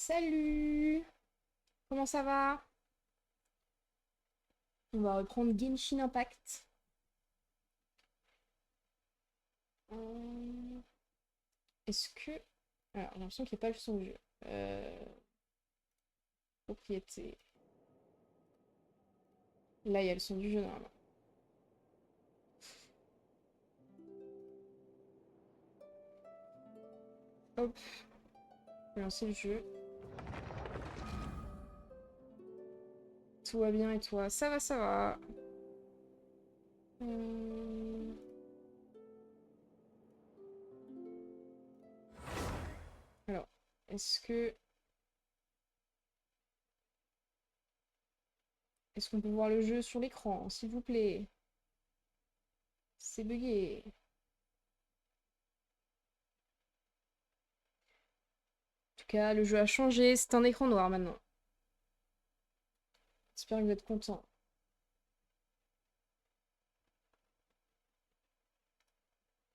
Salut! Comment ça va? On va reprendre Genshin Impact. Hum, Est-ce que... Alors, j'ai l'impression qu'il n'y a pas le son du jeu. Propriété. Là, il y a le son du jeu, normalement. Hop, je vais lancer le jeu. Tout va bien et toi? Ça va, ça va. Hum, Alors, est-ce que... Est-ce qu'on peut voir le jeu sur l'écran, s'il vous plaît? C'est bugué. En tout cas, le jeu a changé, c'est un écran noir maintenant. J'espère que vous êtes contents.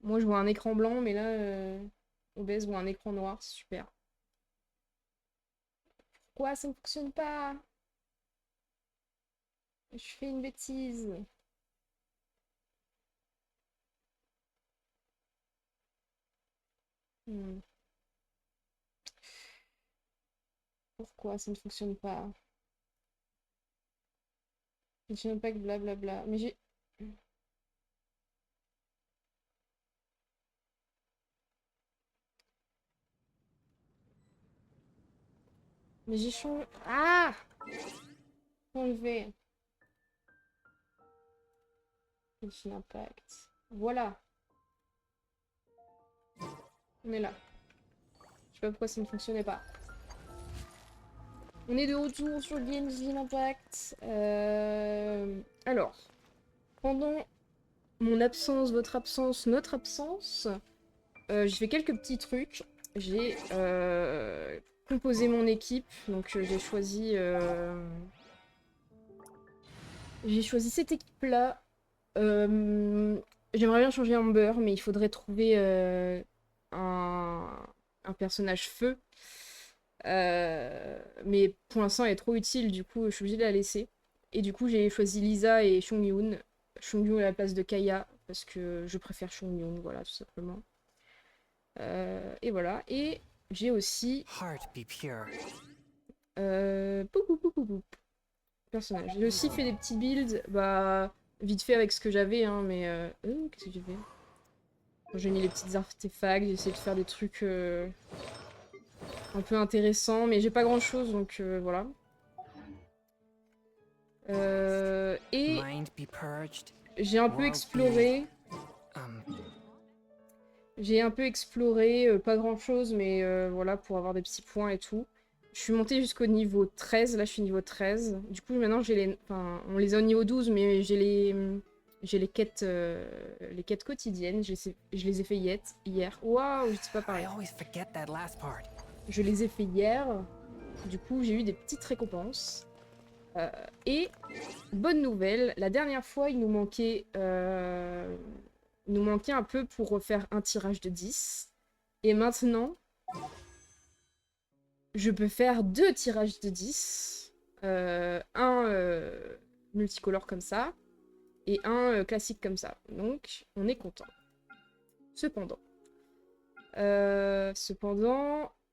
Moi, je vois un écran blanc, mais là, OBS voit un écran noir, c'est super. Quoi, ça ne fonctionne pas? Je fais une bêtise. Hmm. Pourquoi ça ne fonctionne pas? Je sais même pas que blablabla. Mais j'ai changé. Ah! Enlevé. Genshin Impact. Voilà, on est là. Je sais pas pourquoi ça ne fonctionnait pas. On est de retour sur Genshin Impact. Alors, pendant mon absence, votre absence, notre absence, j'ai fait quelques petits trucs. J'ai composé mon équipe, donc j'ai choisi cette équipe-là. J'aimerais bien changer Amber, mais il faudrait trouver un, un personnage feu. Mais pour l'instant, elle est trop utile, du coup, je suis obligée de la laisser. Et du coup, j'ai choisi Lisa et Chongyun. Chongyun à la place de Kaya, parce que je préfère Chongyun, voilà, tout simplement. Et voilà. Et j'ai aussi... Poup, poup, poup, poup, personnage. J'ai aussi fait des petits builds, bah, vite fait avec ce que j'avais, hein, mais... qu'est-ce que j'ai fait? J'ai mis les petits artefacts, j'ai essayé de faire des trucs un peu intéressants, mais j'ai pas grand-chose, donc voilà. Et j'ai un peu exploré. J'ai un peu exploré, pas grand-chose, mais voilà, pour avoir des petits points et tout. Je suis montée jusqu'au niveau 13, là je suis niveau 13. Du coup maintenant j'ai les... Enfin, on les a au niveau 12, mais j'ai les... J'ai les quêtes quotidiennes, je les ai fait hier. Waouh, je sais pas pareil. Je les ai fait hier, du coup j'ai eu des petites récompenses. Et bonne nouvelle, la dernière fois il nous manquait un peu pour refaire un tirage de 10. Et maintenant, je peux faire 2 tirages de 10. Un multicolore comme ça, et un classique comme ça. Donc, on est content. Cependant,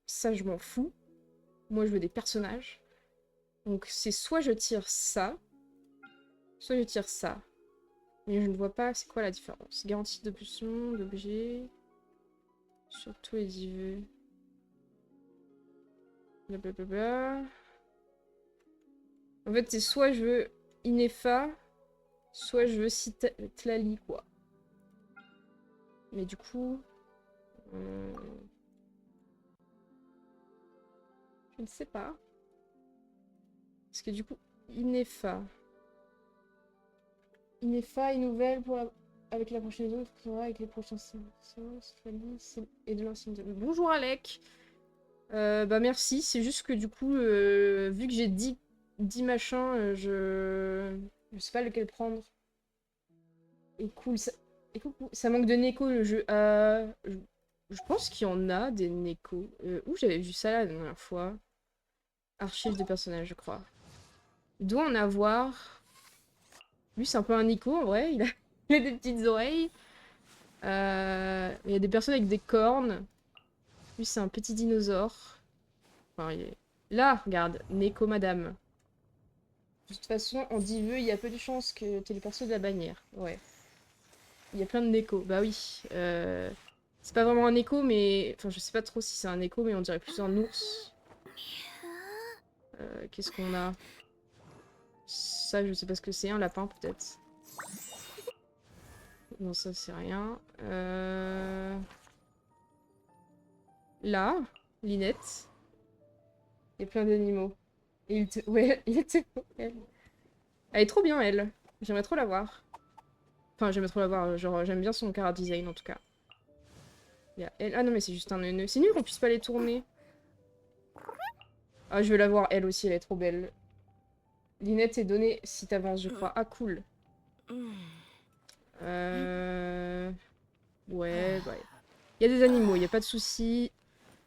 ça je m'en fous. Moi je veux des personnages. Donc c'est soit je tire ça, soit je tire ça. Mais je ne vois pas c'est quoi la différence. Garantie d'option, d'objet. Surtout les divers. Blablabla. En fait, c'est soit je veux Inefa, soit je veux Tlali, quoi. Mais du coup... je ne sais pas. Parce que du coup, Inefa. Inefa est nouvelle pour avec la prochaine zone, avec les prochains et de l'ancienne zone. Bonjour Alec. Bah merci, c'est juste que du coup, vu que j'ai 10 machins, je sais pas lequel prendre. Et cool, ça manque de Neko le jeu. Je pense qu'il y en a des Neko. Où j'avais vu ça la dernière fois? Archives de personnages, je crois. Il doit en avoir... Lui, c'est un peu un Nico, en vrai. Il a, il a des petites oreilles. Il y a des personnes avec des cornes. Lui, c'est un petit dinosaure. Enfin, il est... Là, regarde, Neko Madame. De toute façon, en diveux, il y a peu de chances que t'aies le perso de la bannière. Ouais. Il y a plein de Neko. Bah oui. C'est pas vraiment un écho, mais... Enfin, je sais pas trop si c'est un écho, mais on dirait plus un ours. Qu'est-ce qu'on a? Ça, je sais pas ce que c'est. Un lapin, peut-être. Non, ça, c'est rien. Là, Linette. Il y a plein d'animaux. Et il te... Ouais, il était... Elle. Elle est trop bien, elle. J'aimerais trop la voir. Enfin, j'aimerais trop la voir. Genre, j'aime bien son chara design, en tout cas. Il y a elle... Ah non, mais c'est juste un nœud. C'est nul qu'on puisse pas les tourner. Ah, je veux la voir, elle aussi, elle est trop belle. Linette est donnée si t'avances, je crois. Ah, cool. Ouais, bah... Il y a des animaux, il y a pas de souci.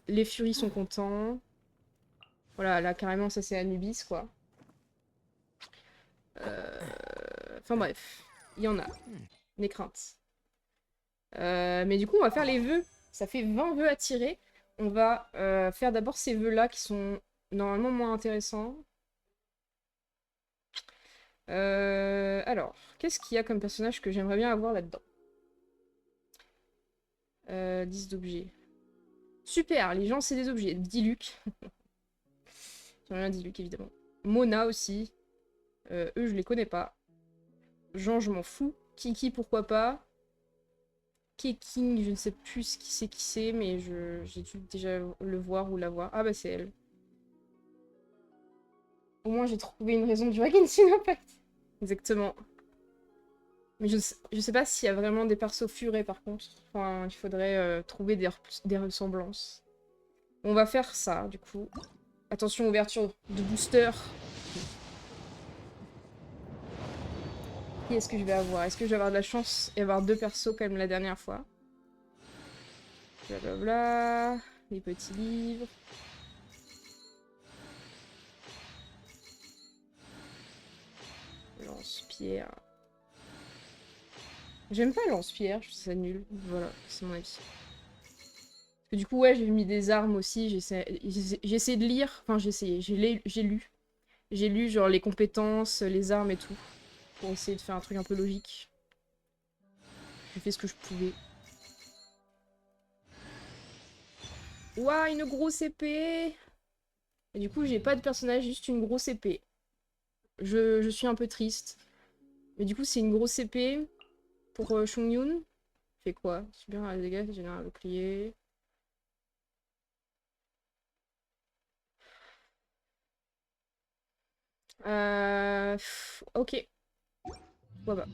Les furies sont contents. Voilà, là, carrément, ça, c'est Anubis, quoi. Enfin, bref. Il y en a. Mes craintes. Mais du coup, on va faire les vœux. Ça fait 20 vœux à tirer. On va faire d'abord ces vœux-là qui sont normalement moins intéressants. Alors, qu'est-ce qu'il y a comme personnage que j'aimerais bien avoir là-dedans? 10 d'objets. Super, les gens, c'est des objets. Diluc. J'aimerais bien Diluc, évidemment. Mona aussi. Eux, je les connais pas. Jean, je m'en fous. Kiki, pourquoi pas. Keking, je ne sais plus qui c'est, mais j'ai dû déjà le voir ou la voir. Ah bah c'est elle. Au moins j'ai trouvé une raison de jouer à Genshin Impact. Exactement. Mais je sais pas s'il y a vraiment des persos furets par contre. Enfin, il faudrait trouver des ressemblances. On va faire ça, du coup. Attention, ouverture de booster. Qui est-ce que je vais avoir? Est-ce que je vais avoir de la chance et avoir deux persos comme la dernière fois? Blablabla. Les petits livres. Lance-pierre. J'aime pas lance-pierre, je trouve ça nul. Voilà, c'est mon avis. Parce que du coup, ouais, j'ai mis des armes aussi. J'ai essayé de lire. Enfin, j'ai essayé. J'ai lu. J'ai lu, genre, les compétences, les armes et tout. Pour essayer de faire un truc un peu logique. J'ai fait ce que je pouvais. Ouah, une grosse épée! Et du coup, j'ai pas de personnage, juste une grosse épée. Je suis un peu triste. Mais du coup, c'est une grosse épée pour Chongyun. Fait quoi? Subir un dégât, génère un bouclier. Ok. Pourquoi pas.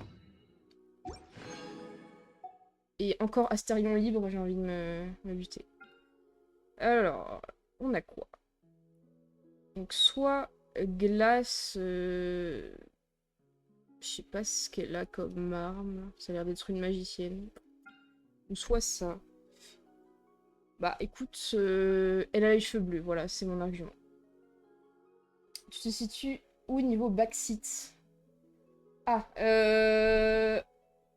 Et encore Astérion libre, j'ai envie de me buter. Alors, on a quoi? Donc, soit glace... Je sais pas ce qu'elle a comme arme. Ça a l'air d'être une magicienne. Ou soit ça. Bah, écoute, elle a les cheveux bleus. Voilà, c'est mon argument. Tu te situes où niveau backseat? Ah,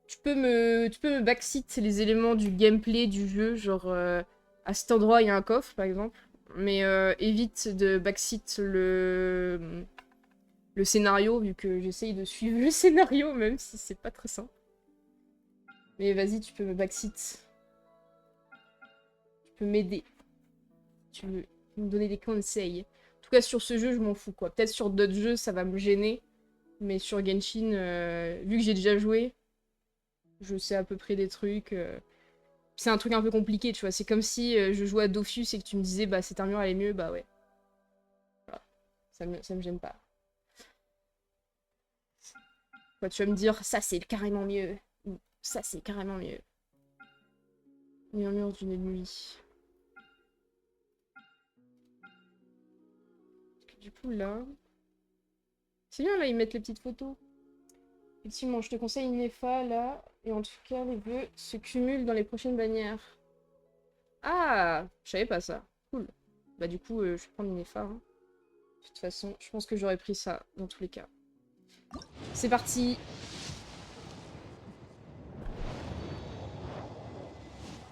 tu peux me backseat les éléments du gameplay du jeu, genre à cet endroit il y a un coffre par exemple, mais évite de backseat le scénario vu que j'essaye de suivre le scénario même si c'est pas très simple. Mais vas-y, tu peux me backseat, tu peux m'aider, tu veux me donner des conseils. En tout cas sur ce jeu je m'en fous quoi. Peut-être sur d'autres jeux ça va me gêner, mais sur Genshin, vu que j'ai déjà joué, je sais à peu près des trucs. C'est un truc un peu compliqué, tu vois. C'est comme si je jouais à Dofus et que tu me disais, bah, cette armure, elle est mieux, bah ouais. Voilà. Ça me gêne pas. Quoi, tu vas me dire, ça, c'est carrément mieux. Ou ça, c'est carrément mieux. Murmure d'une nuit. Parce que du coup, là... C'est bien, là, ils mettent les petites photos. Effectivement, je te conseille une Nefa, là. Et en tout cas, les vœux se cumulent dans les prochaines bannières. Ah! Je savais pas ça. Cool. Bah du coup, je vais prendre une Nefa, hein. De toute façon, je pense que j'aurais pris ça dans tous les cas. C'est parti.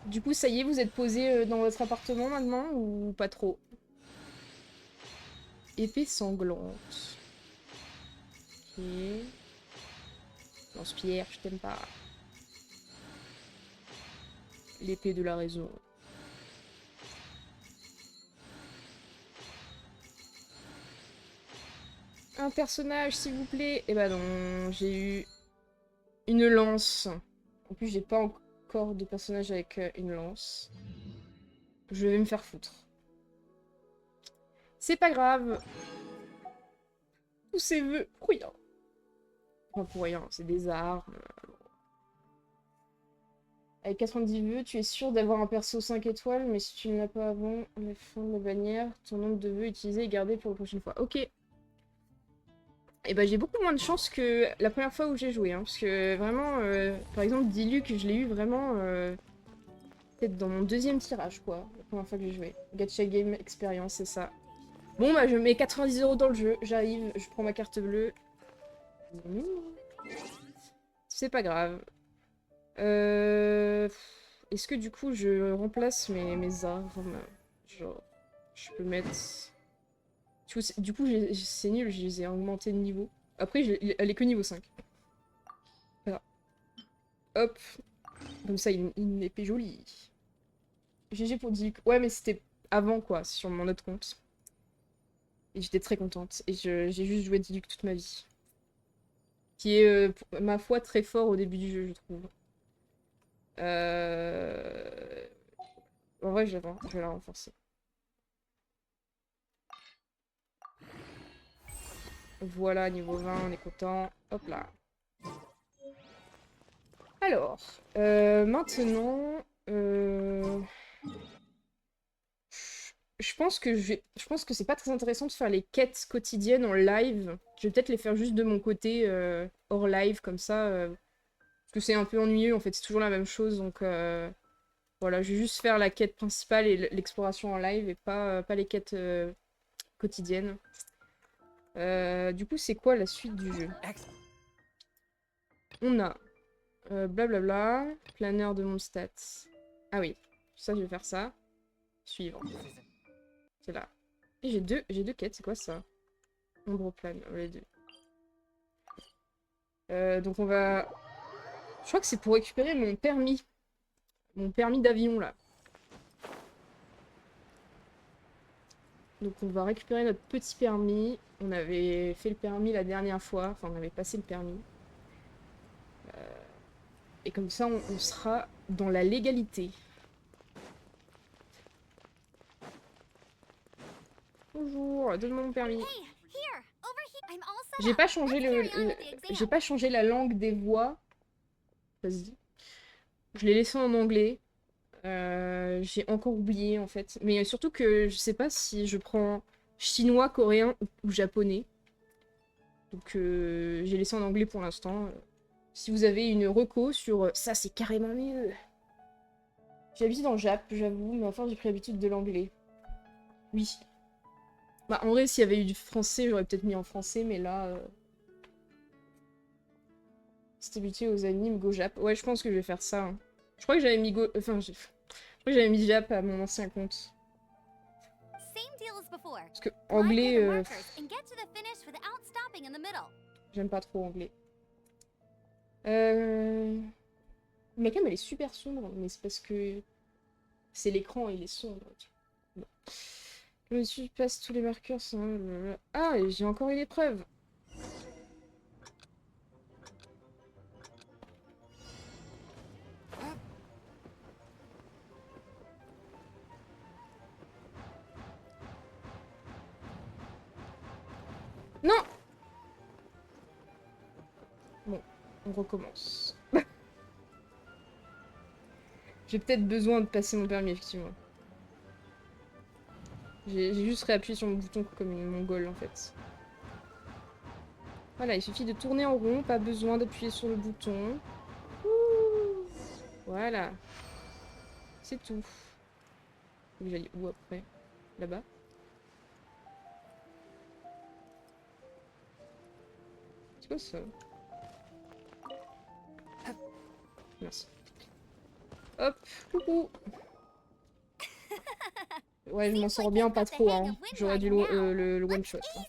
Du coup, ça y est, vous êtes posé dans votre appartement maintenant ou pas trop? Épée sanglante. Ok. Lance-pierre, je t'aime pas. L'épée de la raison. Un personnage, s'il vous plaît. Eh ben non, j'ai eu une lance. En plus, j'ai pas encore de personnage avec une lance. Je vais me faire foutre. C'est pas grave. Tous ces vœux pour rien. Enfin, pour rien, c'est des armes. Avec 90 vœux, tu es sûr d'avoir un perso 5 étoiles, mais si tu ne l'as pas avant la fin de la bannière, ton nombre de vœux utilisés est gardé pour la prochaine fois. Ok. Et bah j'ai beaucoup moins de chance que la première fois où j'ai joué, hein, parce que vraiment, par exemple, Diluc, je l'ai eu vraiment peut-être dans mon deuxième tirage, quoi, la première fois que j'ai joué. Gacha Game Experience, c'est ça. Bon bah je mets 90 € dans le jeu, j'arrive, je prends ma carte bleue. C'est pas grave. Est-ce que du coup je remplace mes armes? Genre, je peux mettre... Du coup, c'est nul, je les ai augmentés de niveau. Après, elle est que niveau 5. Voilà. Hop. Comme ça, une épée jolie. GG pour Diluc. Ouais, mais c'était avant, quoi, sur mon autre compte. Et j'étais très contente. Et j'ai juste joué Diluc toute ma vie. Qui est, ma foi, très fort au début du jeu, je trouve. En vrai, je vais la renforcer. Voilà, niveau 20, on est content. Hop là. Alors, maintenant... Je pense que c'est pas très intéressant de faire les quêtes quotidiennes en live. Je vais peut-être les faire juste de mon côté, hors live, comme ça. Parce que c'est un peu ennuyeux, en fait, c'est toujours la même chose. Donc voilà, je vais juste faire la quête principale et l'exploration en live et pas les quêtes quotidiennes. Du coup, c'est quoi la suite du jeu? On a blablabla, planeur de mon stats. Ah oui, ça je vais faire ça. Suivant. C'est là. Et j'ai deux quêtes, c'est quoi ça? Ombre plane, les deux. Donc on va... Je crois que c'est pour récupérer mon permis. Mon permis d'avion, là. Donc on va récupérer notre petit permis. On avait fait le permis la dernière fois. Enfin, on avait passé le permis. Et comme ça, on sera dans la légalité. Bonjour, donne-moi mon permis. J'ai pas changé j'ai pas changé la langue des voix. Vas-y. Je l'ai laissé en anglais. J'ai encore oublié en fait. Mais surtout que je sais pas si je prends chinois, coréen ou japonais. Donc j'ai laissé en anglais pour l'instant. Si vous avez une reco sur ça, c'est carrément mieux. J'ai habité dans le Jap, j'avoue, mais enfin j'ai pris l'habitude de l'anglais. Oui. Bah en vrai, s'il y avait eu du français, j'aurais peut-être mis en français, mais là... C'était habitué aux animes Go Jap. Ouais, je pense que je vais faire ça. Hein. Je crois que j'avais mis Go... Enfin, je crois que j'avais mis Jap à mon ancien compte. Parce que anglais... J'aime pas trop anglais. Ma cam, elle est super sombre, mais c'est parce que c'est l'écran, il est sombre. Bon. Je me suis passe tous les marqueurs sans... Ah, et j'ai encore une épreuve. Non! Bon, on recommence. J'ai peut-être besoin de passer mon permis, effectivement. J'ai juste réappuyé sur mon bouton comme une mongole, en fait. Voilà, il suffit de tourner en rond, pas besoin d'appuyer sur le bouton. Ouh, voilà. C'est tout. Faut que j'aille où après? Là-bas? C'est quoi ça? Merci. Hop, coucou. Ouais, je m'en sors bien pas trop, hein. J'aurais dû le one-shot. Hein.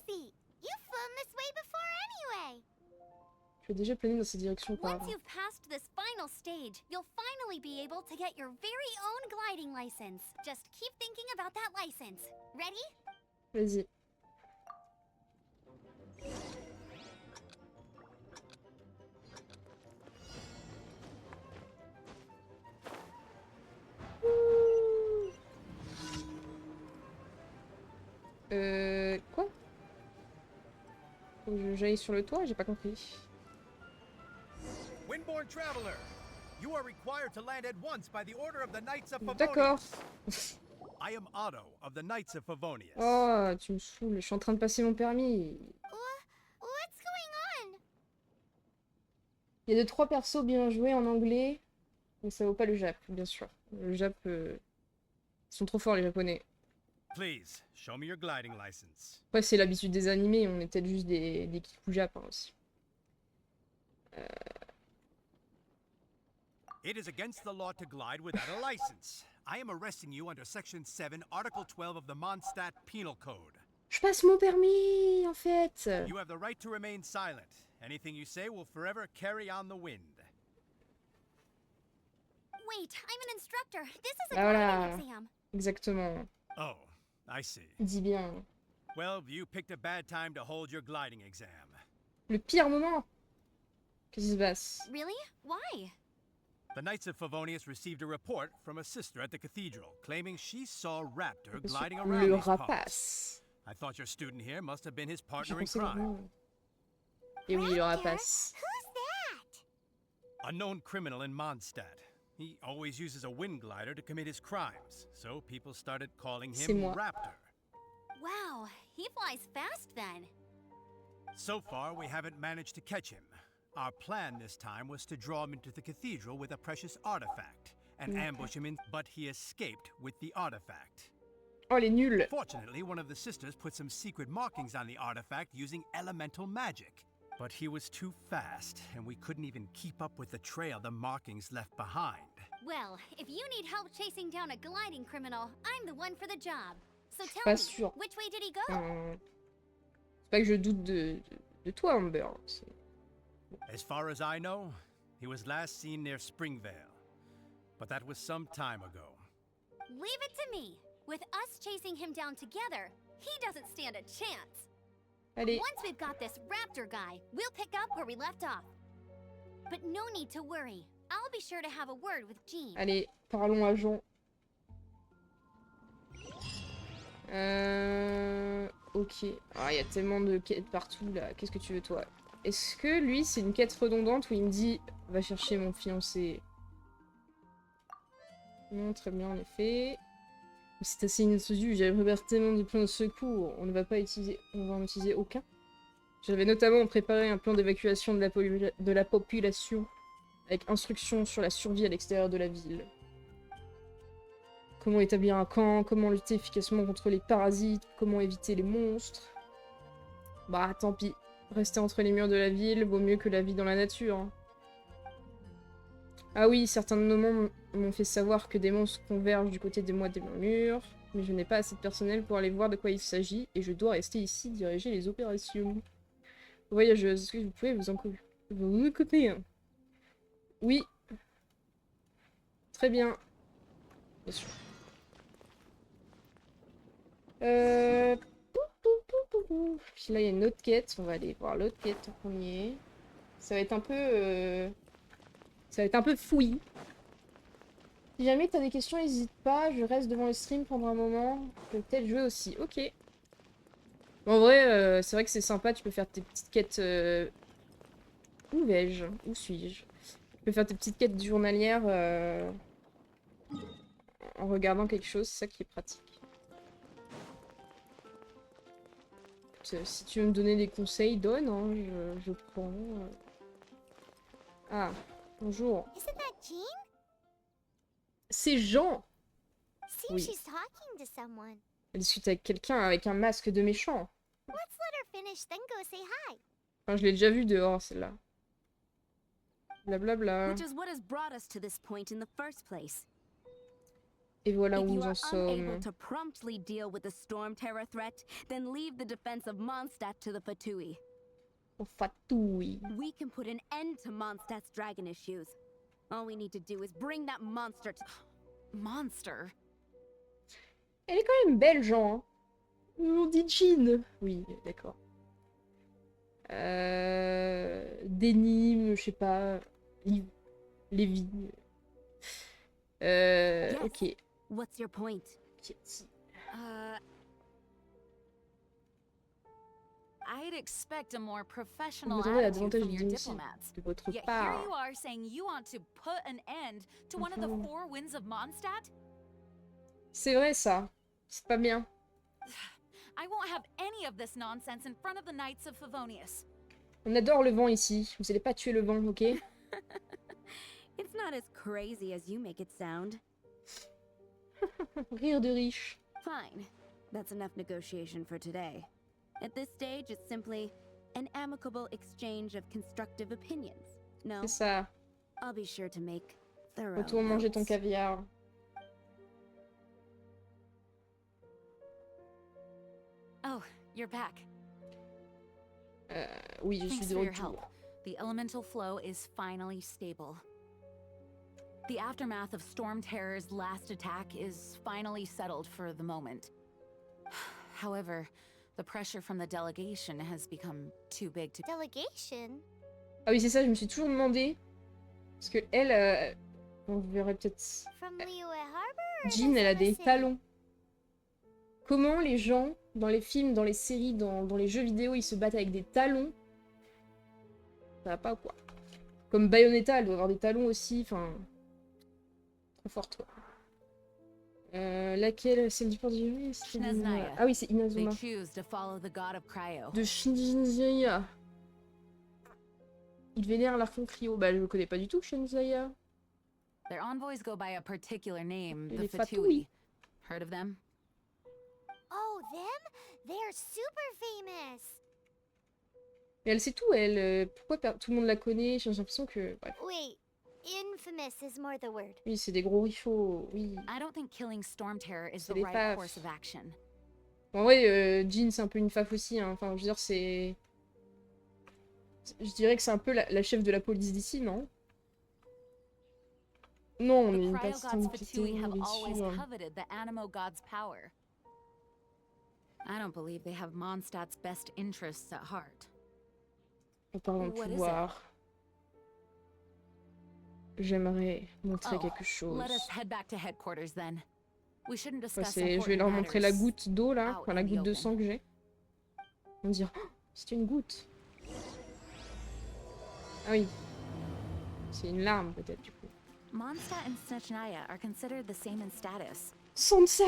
Tu as déjà plané dans cette direction auparavant. Once you've passed this final stage, you'll finally be able to get your very own gliding license. Just keep thinking about that license. Ready? Vas-y. Quoi? Faut que j'aille sur le toit? J'ai pas compris. Windborne Traveler, you are required to land at once by the order of the Knights of D'accord. Favonius. I am Otto of the Knights of Favonius. Oh, tu me saoules, je suis en train de passer mon permis. What's going on? Il y a 2-3 persos bien joués en anglais, mais ça vaut pas le Jap, bien sûr. Le Jap, ils sont trop forts les Japonais. Please, show me your gliding license. Après, c'est l'habitude des animés, on est peut-être juste des kikous Jap hein, aussi. It is against the law to glide without a license. I am arresting you under Section 7, Article 12 of the Mondstadt Penal Code. Je passe mon permis, en fait. You have the right to remain silent. Anything you say will forever carry on the wind. Wait, I'm an instructor. This is a Voilà. gliding exam. Exactement. Oh, I see. Dis bien. Well, you picked a bad time to hold your gliding exam. Le pire moment. Qu'est-ce qui se passe? Really? Why? The Knights of Favonius received a report from a sister at the cathedral claiming she saw Raptor gliding around Le these parts. rapace. I thought your student here must have been his J'ai partner in pensé crime. vraiment. Et oui, le rapace. Who's that? A known criminal in Mondstadt. He always uses a wind glider to commit his crimes, so people started calling C'est him moi. Raptor. Wow, he flies fast then. So far, we haven't managed to catch him. Our plan this time was to draw him into the cathedral with a precious artifact and ambush him in, but he escaped with the artifact. Oh, les nuls. Fortunately, one of the sisters put some secret markings on the artifact using elemental magic. But he was too fast, and we couldn't even keep up with the trail the markings left behind. Well, if you need help chasing down a gliding criminal, I'm the one for the job. So tell Pas me, sûr. which way did he go? C'est pas que je doute de toi, Amber. As far as I know, he was last seen near Springvale. But that was some time ago. Leave it to me. With us chasing him down together, he doesn't stand a chance. Allez. Once we've got this raptor guy, we'll pick up where we left off. But no need to worry. I'll be sure to have a word with Jean. Allez, parlons à Jean. Ok. Ah, il y a tellement de quêtes partout là. Qu'est-ce que tu veux toi? Est-ce que lui c'est une quête redondante où il me dit va chercher mon fiancé? Non, très bien en effet. C'est assez inattendu, j'avais préparé tellement de plans de secours, on va en utiliser aucun. J'avais notamment préparé un plan d'évacuation de la population avec instructions sur la survie à l'extérieur de la ville. Comment établir un camp, comment lutter efficacement contre les parasites, comment éviter les monstres. Bah tant pis, rester entre les murs de la ville vaut mieux que la vie dans la nature. Hein. Ah oui, certains de nos membres m'ont fait savoir que des monstres convergent du côté de moi des murs, mais je n'ai pas assez de personnel pour aller voir de quoi il s'agit, et je dois rester ici diriger les opérations. Voyageuse, est-ce que vous pouvez vous occuper hein? Oui. Très bien. Bien sûr. Puis là, il y a une autre quête. On va aller voir l'autre quête en premier. Ça va être un peu... Ça va être un peu fouillis. Si jamais t'as des questions, n'hésite pas. Je reste devant le stream pendant un moment. Je peux peut-être jouer aussi. Ok. En vrai, c'est vrai que c'est sympa. Tu peux faire tes petites quêtes... Où vais-je? Où suis-je? Tu peux faire tes petites quêtes journalières en regardant quelque chose. C'est ça qui est pratique. Si tu veux me donner des conseils, donne. Hein, je prends. Ah, bonjour. Isn't that Jean? C'est Jean. Seems Oui. she's talking to someone. Elle discute avec quelqu'un avec un masque de méchant. Let's let her finish, then go say hi. Enfin, je l'ai déjà vu dehors, celle-là. Blablabla. Which is what has brought us to this point in the first place. Et voilà où If you nous en are unable sommes. to promptly deal with the storm terror threat, then leave the defense of Mondstadt to the Fatui. Oh, fatouille. We can put an end to Mondstadt's dragon issues. All we need to do is bring that monster to... Monster? Elle est quand même belle, Jean. Hein. On dit Jean. Oui, d'accord. Denim, je sais pas. Lévi. Ok. What's your point? I'd expect a more Vous professional m'attendez à attitude davantage from your d'initiative diplomats. de votre Yet here part. you are saying you want to put an end to one of the four winds of Mondstadt? C'est vrai, ça. C'est pas bien. I won't have any of this nonsense in front of the Knights of Favonius. On adore le vent ici. Vous allez pas tuer le vent, ok? It's not as crazy as you make it sound. Rire de riche. Fine. That's enough negotiation for today. At this stage, it's simply an amicable exchange of constructive opinions. No, C'est ça. I'll be sure to make thorough Retourne manger ton notes. caviar. Oh, you're back. Oui, je suis Thanks de for your retour. help. The elemental flow is finally stable. The aftermath of Storm Terror's last attack is finally settled for the moment. However, the pressure from the delegation has become too big to... Delegation? Ah oui, c'est ça, je me suis toujours demandé. Parce que elle, on verrait peut-être. From Liyue Harbor? or Jean, the elle a Silver des City? talons. Comment les gens, dans les films, dans les séries, dans les jeux vidéo, ils se battent avec des talons? Ça va pas ou quoi? Comme Bayonetta, elle doit avoir des talons aussi, enfin... Trop forte, quoi. Laquelle? Celle du port du... Shinazaya. Ah oui, c'est They Inazuma. choose to follow the god of Cryo. De Shinzaya. Il vénère l'archon Cryo. Bah, je le connais pas du tout, Shinzaya. Their envoys go by a particular name, Les the Fatui. Fatui. Heard of them? Oh, them? They're super famous. Mais elle sait tout, elle. Pourquoi tout le monde la connaît? J'ai l'impression que... Bref. Wait, infamous is more the word. Oui, c'est des gros richots, oui. I don't think killing Storm Terror is C'est the des right fafs. course of action. En vrai, Jean, c'est un peu une faf aussi, hein. Enfin, je veux dire, c'est... Je dirais que c'est un peu la chef de la police d'ici, non? Non, on est The une Cryo personne gods Fatui have bien always sûr. coveted the Animo god's power. I don't believe they have Mondstadt's best interests at heart. En parlant de What is it? pouvoir, j'aimerais montrer Oh, quelque chose. let us head back to headquarters then. We shouldn't Ouais, discuss je vais important leur montrer la matters. goutte d'eau, là. out Enfin, la in the goutte de open. sang que j'ai. On dirait, oh, c'est une goutte. Ah oui. C'est une larme, peut-être, du coup. Mondstadt and Snechnaya are considered the same in status. Sansa!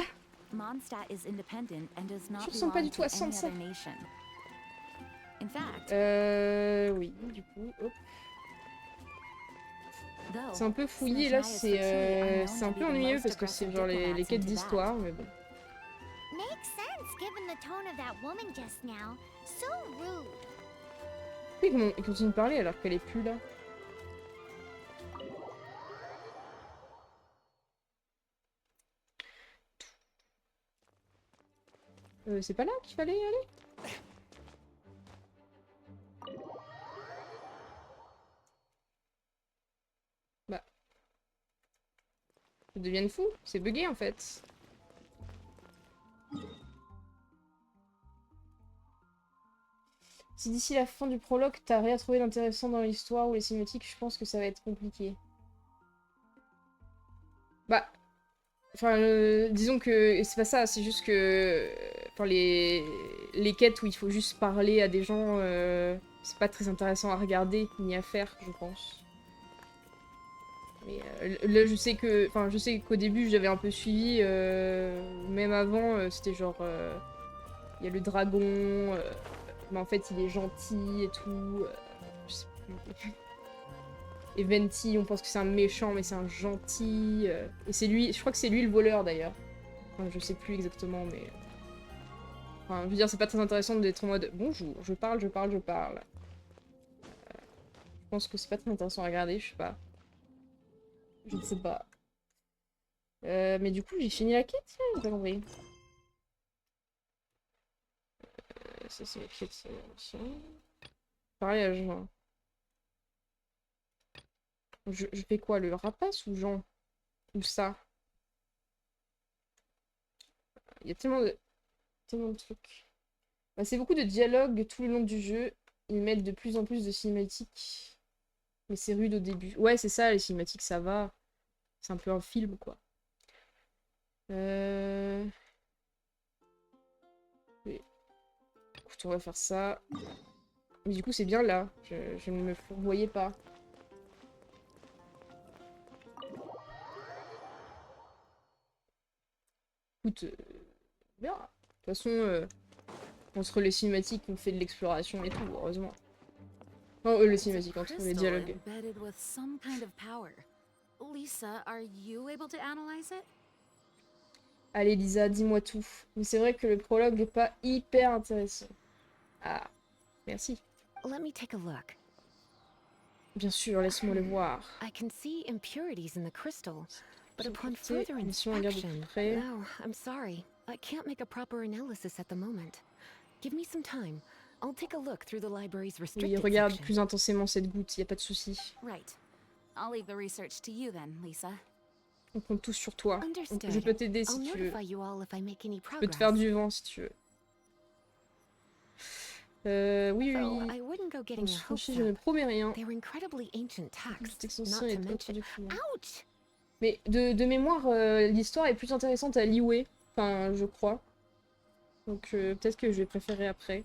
Mondstadt is independent and does not Je ressemble pas belong du tout to à any Sansa. other nation. In fact, Oui, du coup, hop. though, C'est un peu fouillé, là, Snechnya's Fatui are known c'est un to be peu the ennuyeux most parce que c'est aggressive genre les diplomats quêtes into that. d'histoire, mais bon. Makes sense given the tone of that woman just now. So rude. Pourquoi ils continuent de parler alors qu'elle est plus là? C'est pas là qu'il fallait aller? Bah. Ils deviennent fous, c'est bugué en fait. Si d'ici la fin du prologue, t'as rien trouvé d'intéressant dans l'histoire ou les cinématiques, je pense que ça va être compliqué. Bah... Enfin, disons que c'est pas ça, c'est juste que... Enfin, les quêtes où il faut juste parler à des gens, c'est pas très intéressant à regarder ni à faire, je pense. Mais là, je sais que... Enfin, je sais qu'au début, j'avais un peu suivi, même avant, c'était genre... Il y a le dragon, mais en fait, il est gentil et tout. Je sais plus. Et Venti, on pense que c'est un méchant, mais c'est un gentil. Et c'est lui, je crois que c'est lui le voleur d'ailleurs. Enfin, je sais plus exactement, mais... Enfin, je veux dire, c'est pas très intéressant d'être en mode « Bonjour, je parle, je parle, je parle ». pense que c'est pas très intéressant à regarder, je sais pas. Je ne sais pas. Mais du coup, j'ai fini la quête, j'ai pas compris. Ça, c'est la quête, ça, machin. Pareil à Jean. Je fais quoi, le rapace ou Jean? Ou ça? Il y a tellement de trucs. Bah, c'est beaucoup de dialogue tout le long du jeu. Ils mettent de plus en plus de cinématiques. Mais c'est rude au début. Ouais, c'est ça, les cinématiques, ça va. C'est un peu un film, quoi. Oui. Écoute, on va faire ça. Mais du coup, c'est bien là. Je ne me voyais pas. Écoute, bien. De toute façon, entre les cinématiques, on fait de l'exploration et tout, heureusement. Non, les It's a cinématiques, entre les crystal dialogues. embedded with some kind of power. Lisa, are you able to analyze it? Allez, Lisa, dis-moi tout. Mais c'est vrai que le prologue n'est pas hyper intéressant. Ah, merci. Let me take a look. Bien sûr, laisse-moi le voir. I can see impurities in the crystal, but J'ai upon porté further mission à garde de inspection... près. No, I'm sorry. I can't make a proper analysis at the moment. Give me some time. I'll take a look through the library's Oui, restricted regarde section. plus intensément cette goutte, y a pas de souci. Right. I'll leave the research to you then, Lisa. On compte tous sur toi. Understood. Je peux t'aider I'll si tu veux. notify you all if I make any Je peux te faire progress. du vent si tu veux. Oui, Though oui. I wouldn't go On getting se your hopes franchit, je ne up. promets rien. They're incredibly ancient texts, C'était not censé to être mention... document. Ouch! Mais de mémoire, l'histoire est plus intéressante à Liyue. Enfin, je crois. Donc peut-être que je vais préférer après.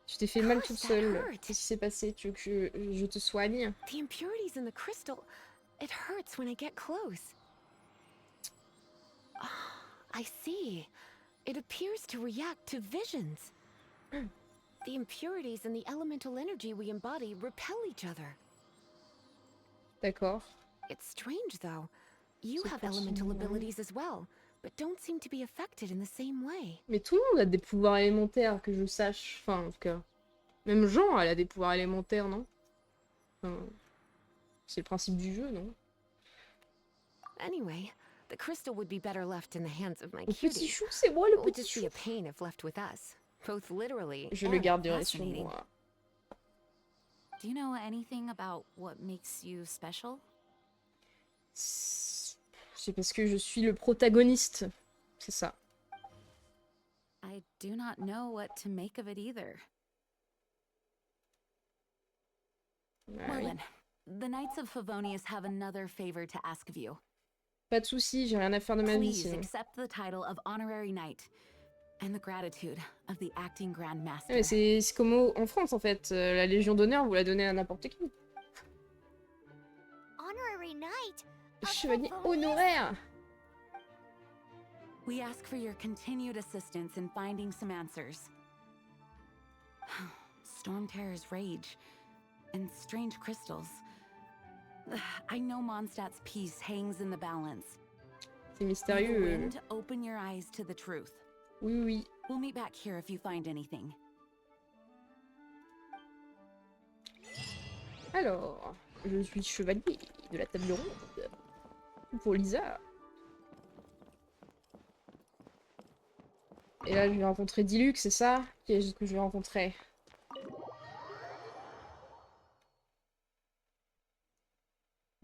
Tu t'es fait mal Gosh, toute that seule. hurt. Qu'est-ce qui s'est passé? Tu veux que je te soigne? The impurities in the crystal... It hurts when I get close. Ah, I see. It appears to react to visions. The impurities and the elemental energy we embody repel each other. D'accord. It's strange, though. You C'est have pas elemental similaire. abilities as well, but don't seem to be affected in the same way. Mais tout le monde a des pouvoirs élémentaires, que je sache. Enfin, en tout cas. Même Jean, elle a des pouvoirs élémentaires, non? Enfin, c'est le principe du jeu, non? Anyway, the crystal would be better left in the hands of my Le petit cutie. chou, c'est moi le It would petit just chou. be a pain if left with us, both literally Je le and garderai sur fascinating. moi. Do you know anything about what makes you special? C'est parce que je suis le protagoniste. C'est ça. I do not know what to make of it either. Ouais, Well oui. then, the Knights of Favonius have another favor to ask of you. Pas de soucis, j'ai rien à faire de ma vie Please sinon. accept the title of Honorary Knight and the gratitude of the Acting Grand Ouais, Master. mais c'est comme en France en fait. La Légion d'honneur, vous la donnez à n'importe qui. Honorary Knight? Chevalier Favonius? honoraire. We ask for your continued assistance in finding some answers. Storm Terror's rage and strange crystals. I know Mondstadt's peace hangs in the balance. C'est May the mystérieux. wind open your eyes to the truth. Oui, oui. We'll meet back here if you find anything. Alors, je suis chevalier de la table ronde. Pour Lisa. Et là, je vais rencontrer Diluc, c'est ça? Qui est-ce que je vais rencontrer?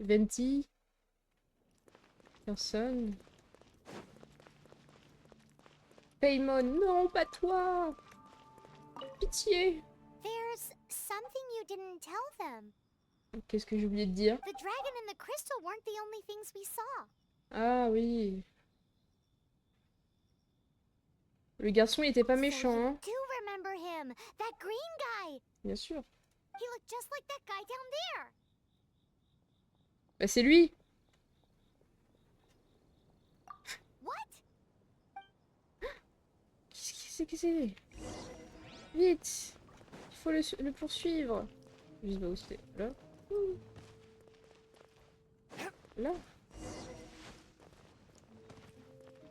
Venti? Personne? Paymon, non, pas toi! Pitié! There's something you didn't tell them. Qu'est-ce que j'ai oublié de dire? The dragon and the crystal weren't the only things we saw. Ah oui. Le garçon, il était pas So méchant, you hein? do remember him, that green guy. Bien sûr. He looked just like that guy down there. Bah c'est lui! What? Qu'est-ce que c'est? Vite! Il faut le poursuivre! Je sais pas où c'était. Là? Ouh. Là?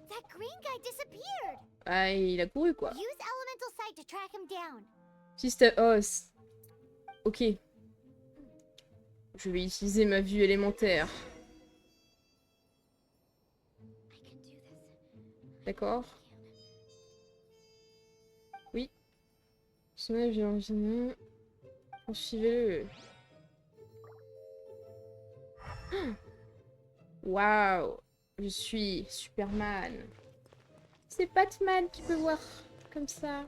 That green guy disappeared. Ah, il a couru quoi. Use elemental sight to track him down. Système. Oh. Ok. Je vais utiliser ma vue élémentaire. D'accord. Oui. Suivez-le. Waouh. Je suis Superman. C'est Batman qui peut voir comme ça.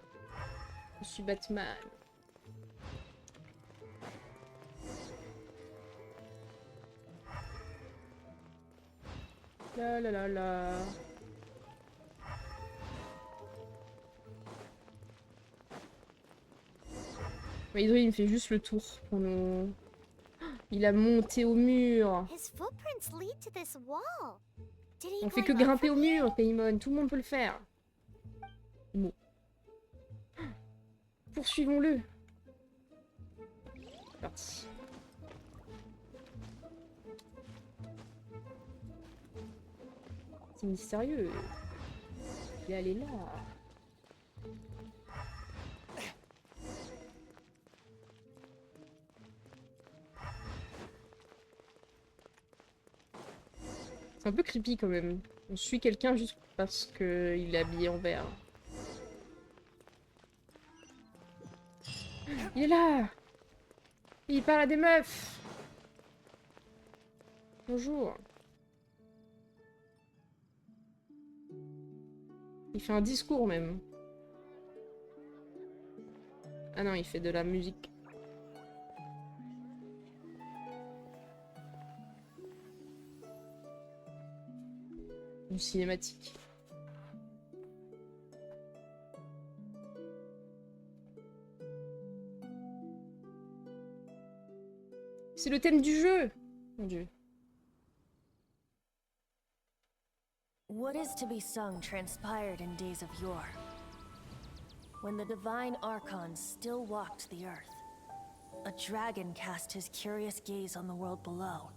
Je suis Batman. La la la la. Mais Hydro, il me fait juste le tour pour nous. Il a monté au mur. His footprints lead to this wall. Did he On go fait que up grimper from au here? mur, Paimon. Tout le monde peut le faire. Bon. Poursuivons-le. C'est parti. C'est mystérieux. Et elle est là. C'est un peu creepy quand même. On suit quelqu'un juste parce qu'il est habillé en vert. Il est là! Il parle à des meufs! Bonjour. Il fait un discours même. Ah non, il fait de la musique. Une cinématique. C'est le thème du jeu! Mon dieu. What is to be sung transpired in days of yore, when the divine archons still walked the earth. A dragon cast his curious gaze on the world below,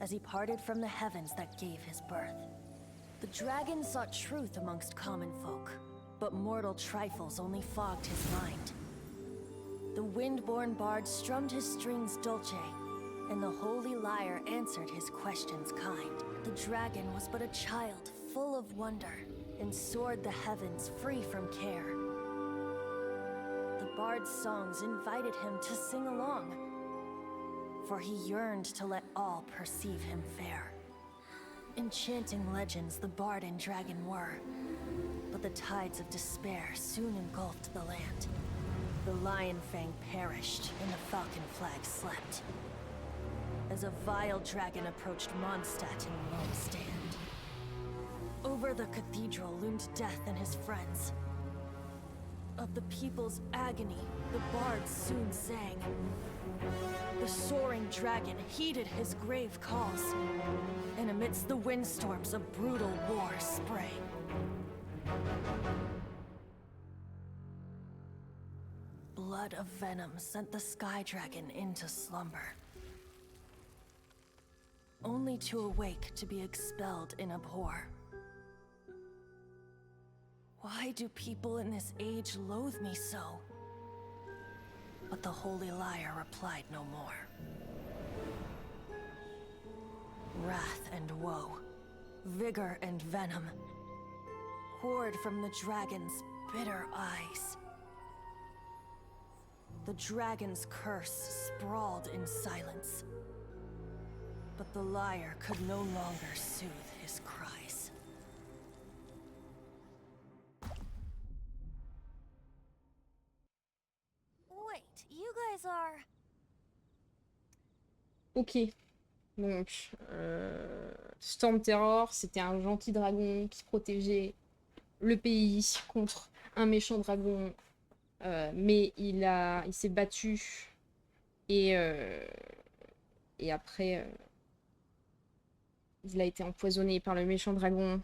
as he parted from the heavens that gave his birth. The dragon sought truth amongst common folk, but mortal trifles only fogged his mind. The wind-born bard strummed his strings dulce, and the holy lyre answered his questions kind. The dragon was but a child, full of wonder, and soared the heavens free from care. The bard's songs invited him to sing along, for he yearned to let all perceive him fair. Enchanting legends the bard and dragon were, but the tides of despair soon engulfed the land. The Lion Fang perished, and the Falcon Flag slept, as a vile dragon approached Mondstadt in lone stand. Over the cathedral loomed Death and his friends. Of the people's agony, the bards soon sang. The soaring dragon heeded his grave calls, and amidst the windstorms a brutal war sprang. Blood of venom sent the sky dragon into slumber, only to awake to be expelled in abhor. Why do people in this age loathe me so? But the holy lyre replied no more. Wrath and woe, vigor and venom, poured from the dragon's bitter eyes. The dragon's curse sprawled in silence, but the lyre could no longer soothe his cries. Wait, you guys are... Ok. Donc, Storm Terror, c'était un gentil dragon qui protégeait le pays contre un méchant dragon. Mais il s'est battu. Et après, il a été empoisonné par le méchant dragon.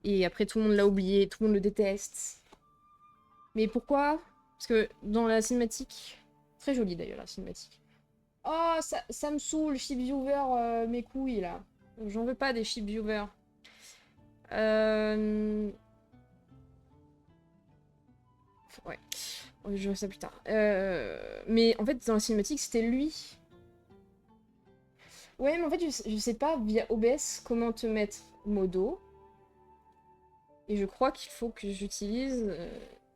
Et après, tout le monde l'a oublié, tout le monde le déteste. Mais pourquoi? Parce que dans la cinématique... Très jolie d'ailleurs, la cinématique. Oh, ça me saoule, ship viewer, mes couilles, là. J'en veux pas des ship viewers. Ouais, je vois ça plus tard. Mais en fait, dans la cinématique, c'était lui. Ouais, mais en fait, je sais pas via OBS comment te mettre modo. Et je crois qu'il faut que j'utilise...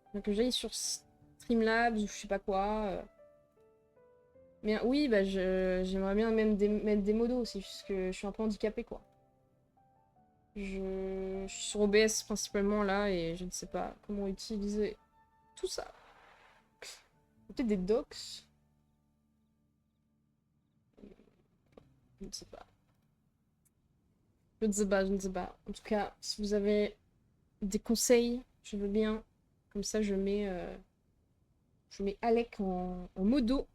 enfin, que j'aille sur Streamlabs ou je sais pas quoi. Mais oui, bah j'aimerais bien même mettre des modos, c'est juste que je suis un peu handicapée, quoi. Je suis sur OBS principalement là et je ne sais pas comment utiliser tout ça. Peut-être des docs. Je ne sais pas. Je ne sais pas, je ne sais pas. En tout cas, si vous avez des conseils, je veux bien. Comme ça, je mets Alec en modo.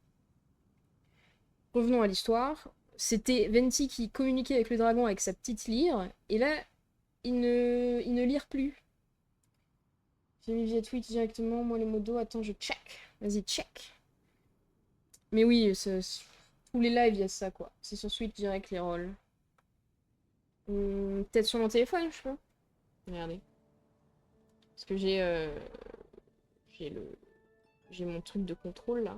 Revenons à l'histoire. C'était Venti qui communiquait avec le dragon avec sa petite lyre. Et là, il ne lire plus. J'ai mis via Twitch directement. Moi, les modos. Attends, je check. Vas-y, check. Mais oui, tous les lives, il y a ça, quoi. C'est sur Switch direct, les rôles. Peut-être sur mon téléphone, je sais pas. Regardez. Parce que j'ai mon truc de contrôle, là.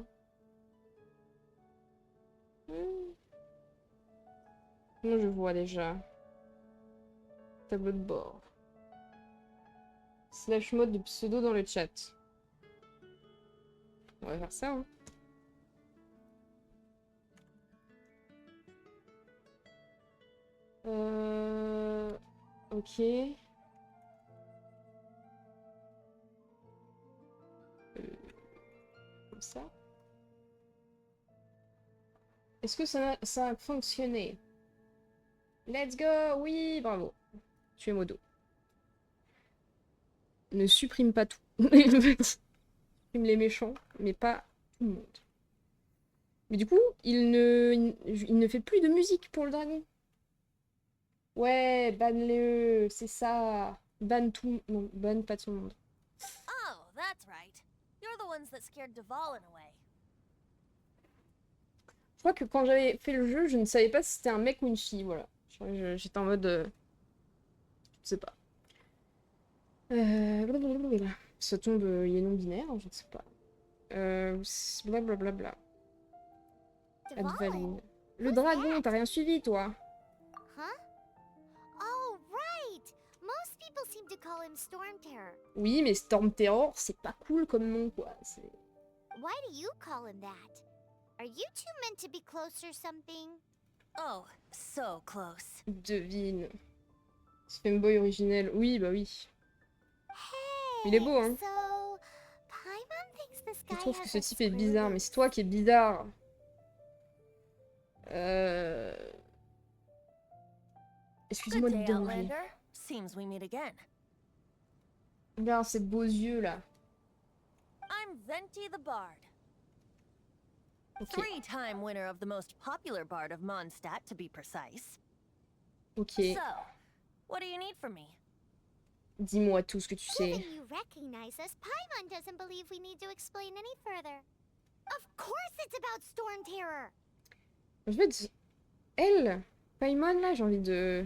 Comment je vois déjà? Tableau de bord. Slash mode de pseudo dans le chat. On va faire ça, hein. Ok. Comme ça. Est-ce que ça a fonctionné? Let's go! Oui, bravo. Tu es modo. Ne supprime pas tout. Supprime les méchants, mais pas tout le monde. Mais du coup, il ne fait plus de musique pour le dragon. Ouais, banne-le, c'est ça. Banne tout. Non, banne pas tout le monde. Oh, that's right. You're the ones that scared Dvalin away. Je crois que quand j'avais fait le jeu, je ne savais pas si c'était un mec ou une fille, voilà. J'étais en mode... je sais pas. Blablabla. Ça tombe, il est non-binaire, je ne sais pas. Blablabla. Advaline. Le dragon, t'as rien suivi, toi? Huh? Oh, right! Most people seem to call him Storm Terror. Oui, mais Storm Terror, c'est pas cool comme nom, quoi. Why do you call him that? Are you two meant to be close or something? Oh, so close. Devine. Femboy originel. Oui, bah oui. Hey, Il est beau, hein. So, Paimon thinks this Je guy trouve que has ce a type est screw bizarre, mais loose. c'est toi qui es bizarre. Excuse-moi Good de te day, déranger. Outlander. Seems we meet again. Regarde ces beaux yeux là. I'm Venti the Bard. Ok, Three-time winner of the most popular bard of Mondstadt, to be precise. ok. So, what do you need from me? Dis-moi tout ce que tu sais. Given you recognize us, Paimon doesn't believe we need to explain any further. Of course it's about Storm Terror! En fait, elle, Paimon là, j'ai envie de...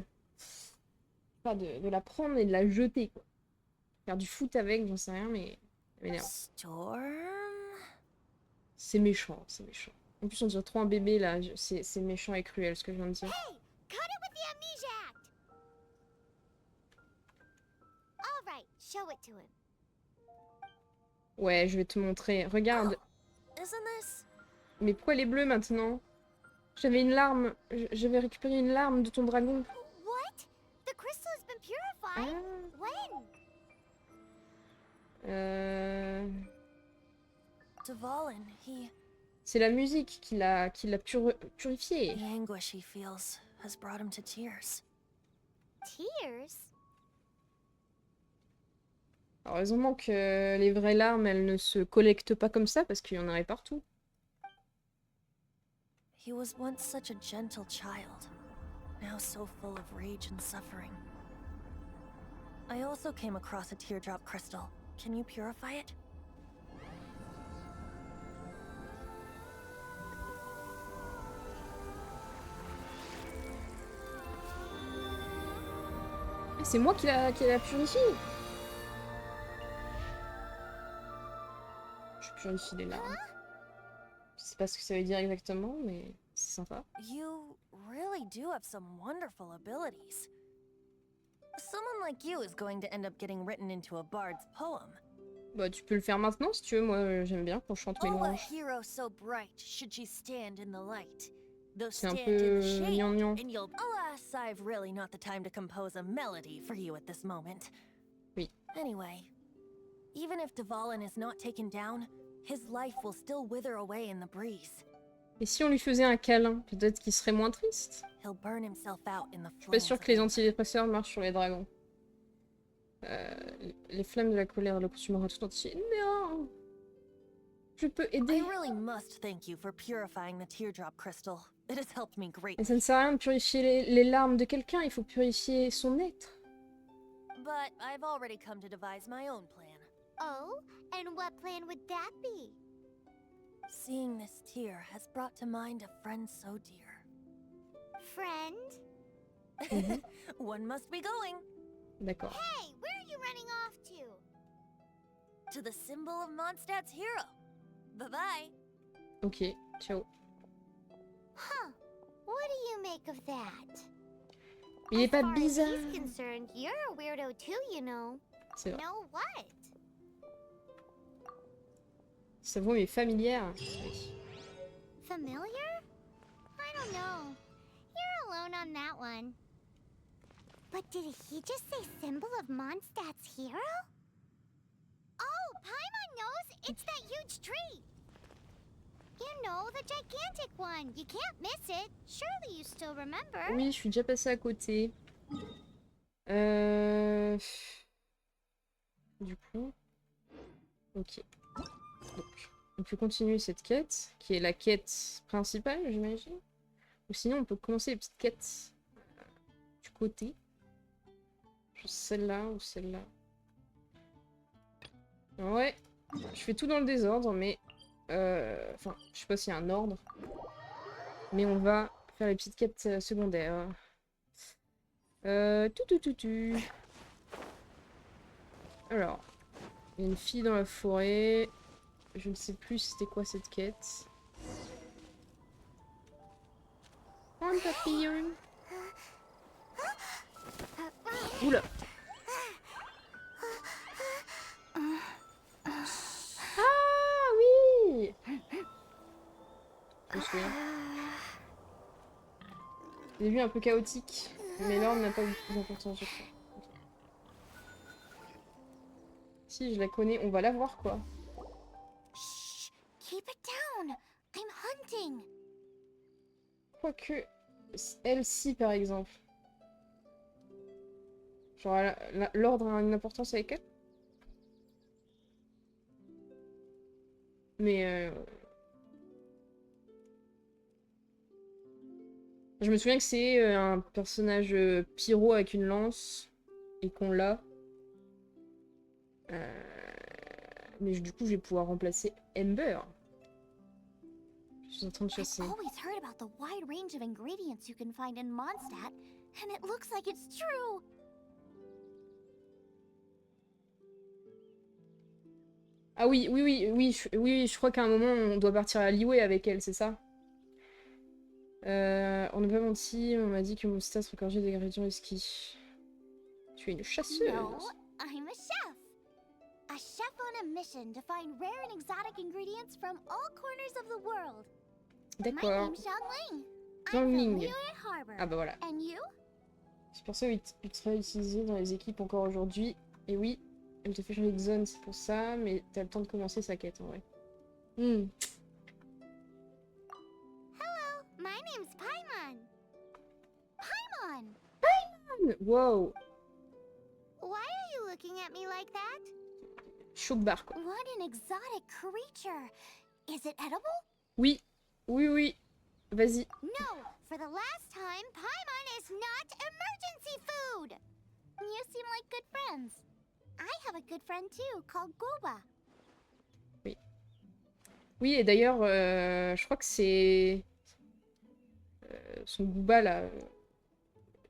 Pas de la prendre et de la jeter, quoi. Faire du foot avec, j'en sais rien, mais... ça m'énerve. Storm? C'est méchant, c'est méchant. En plus, on dirait trop un bébé, là. C'est méchant et cruel, ce que je viens de dire. Hey! Cut it with the Amnesia Act! Alright, show it to him. Ouais, je vais te montrer. Regarde. Isn't this? Mais pourquoi elle est bleue, maintenant? J'avais une larme. J'avais récupéré une larme de ton dragon. What? The crystal has been purified? When? Dvalin, C'est la musique qui l'a purifié. the anguish he feels has brought him to tears. Tears? Alors, heureusement que les vraies larmes, elles ne se collectent pas comme ça, parce qu'il y en aurait partout. He was once such a gentle child, now so full of rage and suffering. I also came across a teardrop crystal. Can you purify it? Ah, c'est moi qui la purifie. Je purifie les larmes. Je sais pas ce que ça veut dire exactement, mais C'est sympa. You really do have some wonderful abilities. Someone like you is going to end up getting written into a bard's poem. Bah, tu peux le faire maintenant si tu veux. Moi, j'aime bien quand je chante mes Oh, a louanges. hero so bright should she stand in the light. Though C'est un stand in peu the shade, gnangnan. and you'll. Alas, I've really not the time to compose a melody for you at this moment. Oui. Anyway, even if Dvalin is not taken down, his life will still wither away in the breeze. Et si on lui faisait un câlin, peut-être qu'il serait moins triste. He'll burn himself out in the Je suis pas flames sûre of que les anger. antidépresseurs marchent sur les dragons. Les flammes de la colère le consumera tout entier. Non! Je peux I aider. really must thank you for purifying the teardrop crystal. It has helped me Mais greatly. ça ne sert à rien de purifier les larmes de quelqu'un, il faut purifier son être. But I've already come to devise my own plan. Oh, and what plan would that be? Seeing this tear has brought to mind a friend so dear. Friend? One must be going D'accord. Hey, where are you running off to? to the symbol of Mondstadt's hero. Bye-bye. Ok, ciao. Huh. What do you make of that? Il est As pas far as bizarre. he's concerned, you're a weirdo too, you know. C'est vrai. Know what? Sa voix est familière. Oui. Familiar? I don't know. You're alone on that one. But did he just say symbol of Mondstadt's hero? Oh, Paimon knows! It's that huge tree! You know, the gigantic one. You can't miss it. Surely you still remember. Oui, je suis déjà passée à côté. Du coup... Ok. Donc, on peut continuer cette quête, qui est la quête principale, j'imagine. Ou sinon, on peut commencer les petites quêtes du côté. Genre celle-là ou celle-là. Ouais, je fais tout dans le désordre, mais... Enfin, je sais pas s'il y a un ordre. Mais on va faire les petites quêtes secondaires. Tout. Alors, il y a une fille dans la forêt. Je ne sais plus c'était quoi cette quête. Un papillon. Oula. Ah oui. Je me souviens. Au début un peu chaotique, mais l'ordre n'a pas beaucoup d'importance, je crois. Ok. Si je la connais, on va la voir quoi. Shh! Keep it down! I'm hunting! Quoique, elle-ci par exemple. Genre, l'ordre a une importance avec elle. Mais je me souviens que c'est un personnage pyro avec une lance et qu'on l'a. Mais du coup, je vais pouvoir remplacer Ember. Je suis en train de chasser. I've always heard about the wide range of ingredients you can find in Mondstadt, and it looks like it's true! Ah oui, je crois qu'à un moment, on doit partir à Liyue avec elle, c'est ça? On n'a pas menti, on m'a dit que mon stats regorgeait d'ingrédients exquis. Tu es une chasseuse. No, I'm a chef! A chef on a mission to find rare and exotic ingredients from all corners of the world. My D'accord. name's Xiangling. I'm Xiangling. from Liyue Harbor. Ah bah voilà. And you? C'est pour ça qu'il sera utilisé dans les équipes encore aujourd'hui. Et oui, elle te fait changer de zone, c'est pour ça, mais t'as le temps de commencer sa quête en vrai. Hello, my name's Paimon. Paimon! Wow, Why are you looking at me like that? choc barre quoi. What an exotic creature! Is it edible? Oui, vas-y. No! For the last time, Paimon is not emergency food! You seem like good friends. I have a good friend too, called Goba. Oui, et d'ailleurs, je crois que c'est... son Gooba là,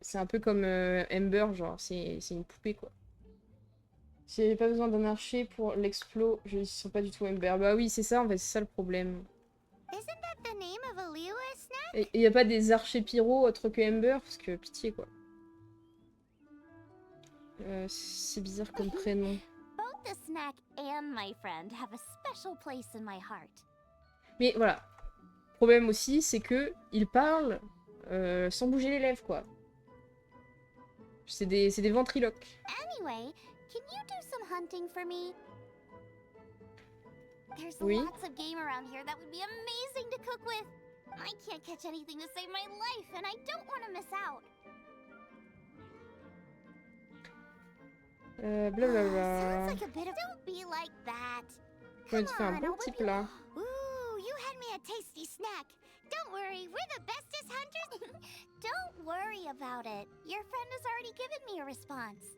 c'est un peu comme Ember, genre, c'est une poupée quoi. Si j'avais pas besoin d'un archer pour l'explo, je ne sens pas du tout Ember. Bah oui, c'est ça en fait, c'est ça le problème. Isn't that the name of a Liyue snack? Et y a pas des archers pyro autres que Ember? Parce que pitié quoi. C'est bizarre comme prénom. Both the snack and my friend have a special place in my heart. Mais voilà. Problème aussi, c'est que il parle sans bouger les lèvres quoi. C'est des ventriloques. Anyway, can you do some hunting for me? There's Oui. lots of game around here that would be amazing to cook with. I can't catch anything to save my life, and I don't want to miss out. Blablabla. Sounds like a bit of. Don't be like that. Je vais te faire un on, bon I'll petit whip you- plat. Ooh, you had me a tasty snack. Don't worry, we're the bestest hunters. Don't worry about it. Your friend has already given me a response.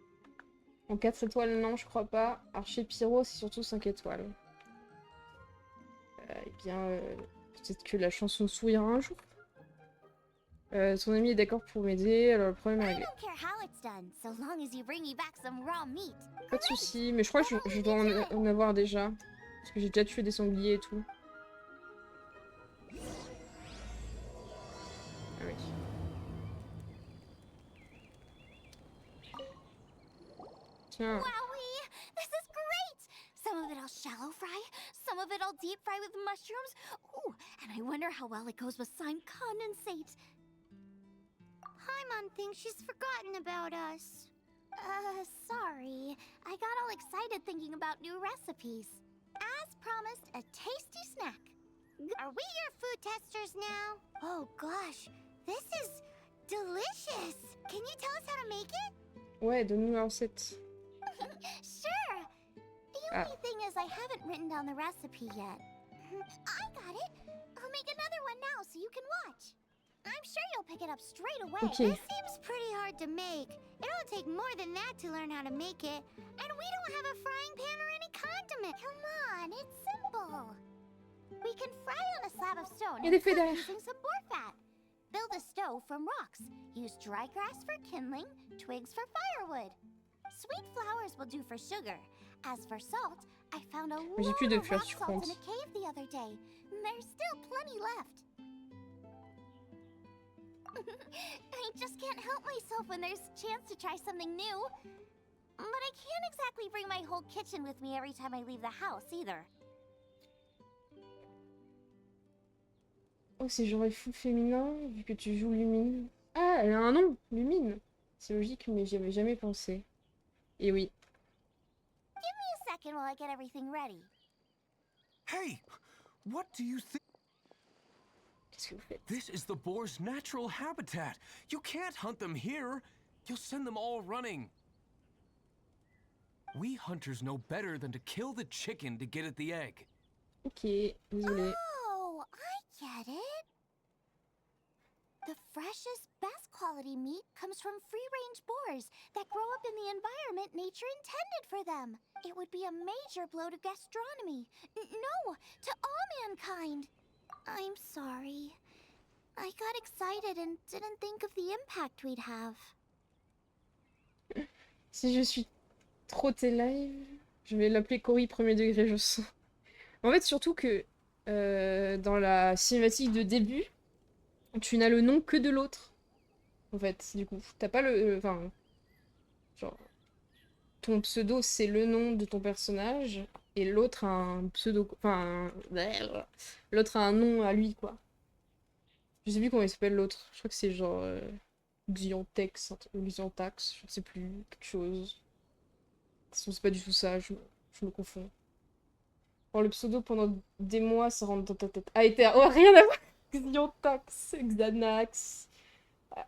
En 4 étoiles, non, je crois pas. Archer pyro, c'est surtout 5 étoiles. Eh bien, peut-être que la chanson sourira un jour. Ton ami est d'accord pour m'aider, alors le problème est I réglé. don't care how it's done, so long as you bring me back some raw meat. Pas de soucis, mais je crois que je dois en avoir déjà. Parce que j'ai déjà tué des sangliers et tout. Ah oui. Tiens, Wowee! This is great! Some of it I'll shallow fry, some of it I'll deep fry with mushrooms. Ooh, and I wonder how well it goes with slime condensate. Paimon thinks she's forgotten about us. Sorry. I got all excited thinking about new recipes. As promised, a tasty snack. Are we your food testers now? Oh gosh, this is delicious. Can you tell us how to make it? ouais, donne-nous la recette. Sure. The Ah. only thing is I haven't written down the recipe yet. I got it. I'll make another one now so you can watch. I'm sure you'll pick it up straight away. Okay. This seems pretty hard to make. It'll take more than that to learn how to make it. And we don't have a frying pan or any condiment. Come on, it's simple. We can fry on a slab of stone Il y a des and feux cook derrière. using some boar fat. Build a stove from rocks. Use dry grass for kindling, twigs for firewood. Sweet flowers will do for sugar. As for salt, I found a J'ai lot plus de of fleurs, rock tu salt in comptes. a cave the other day. There's still plenty left. I just can't help myself when there's a chance to try something new. But I can't exactly bring my whole kitchen with me every time I leave the house either. Oh, c'est genre fou féminin, vu que tu joues Lumine. Ah, elle a un nom, Lumine. C'est logique, mais j'y avais jamais pensé. Et oui. Give me a second while I get everything ready. Hey, what do you think? Qu'est-ce que vous faites? This is the boar's natural habitat. You can't hunt them here. You'll send them all running. We hunters know better than to kill the chicken to get at the egg. Ok, désolé. Oh, I get it. The freshest, best quality meat comes from free-range boars that grow up in the environment nature intended for them. It would be a major blow to gastronomy. No, to all mankind. I'm sorry. I got excited and didn't think of the impact we'd have. Si je suis trop tes live, je vais l'appeler Cory premier degré, je sens. En fait, surtout que dans la cinématique de début, tu n'as le nom que de l'autre. En fait, du coup, t'as pas le. Enfin. Genre. Ton pseudo, c'est le nom de ton personnage, et l'autre a un pseudo. Enfin. L'autre a un nom à lui, quoi. Je sais plus comment il s'appelle l'autre. Je crois que c'est genre. Xiontex, ou Xiontax, je ne sais plus, quelque chose. De toute façon, c'est pas du tout ça, je me confonds. Bon, le pseudo pendant des mois, ça rentre dans ta tête. Ah, oh, rien à voir. Xiontax, Xanax.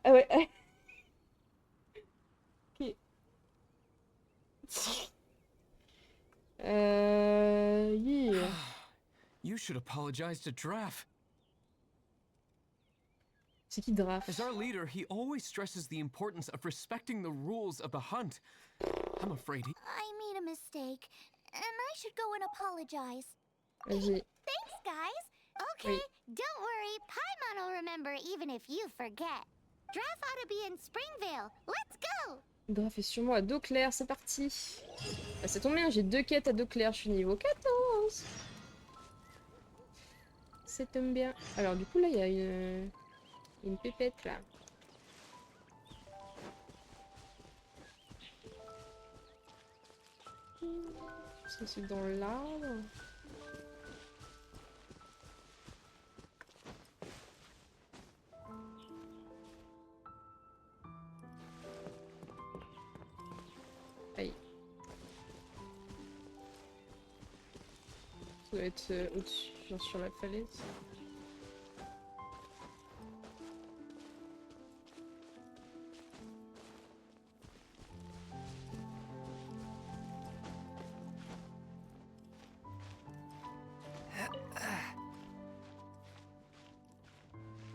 Ah ouais. Ok. Yeah. You should apologize to Draff. C'est qui Draff? As our leader, he always stresses the importance of respecting the rules of the hunt. I'm afraid he... I made a mistake, and I should go and apologize. Vas-y. Thanks, guys. Okay, Wait. don't worry. Paimon will remember even if you forget. Draft ought to be in Springvale. Let's go! Draff est sûrement à dos clair, c'est parti. Bah, ça tombe bien, j'ai 2 quêtes à dos clair, je suis niveau 14. Ça tombe bien. Alors du coup là il y a une pépette là. Ça c'est dans l'arbre. Aïe. Ça doit être au-dessus, genre sur la falaise.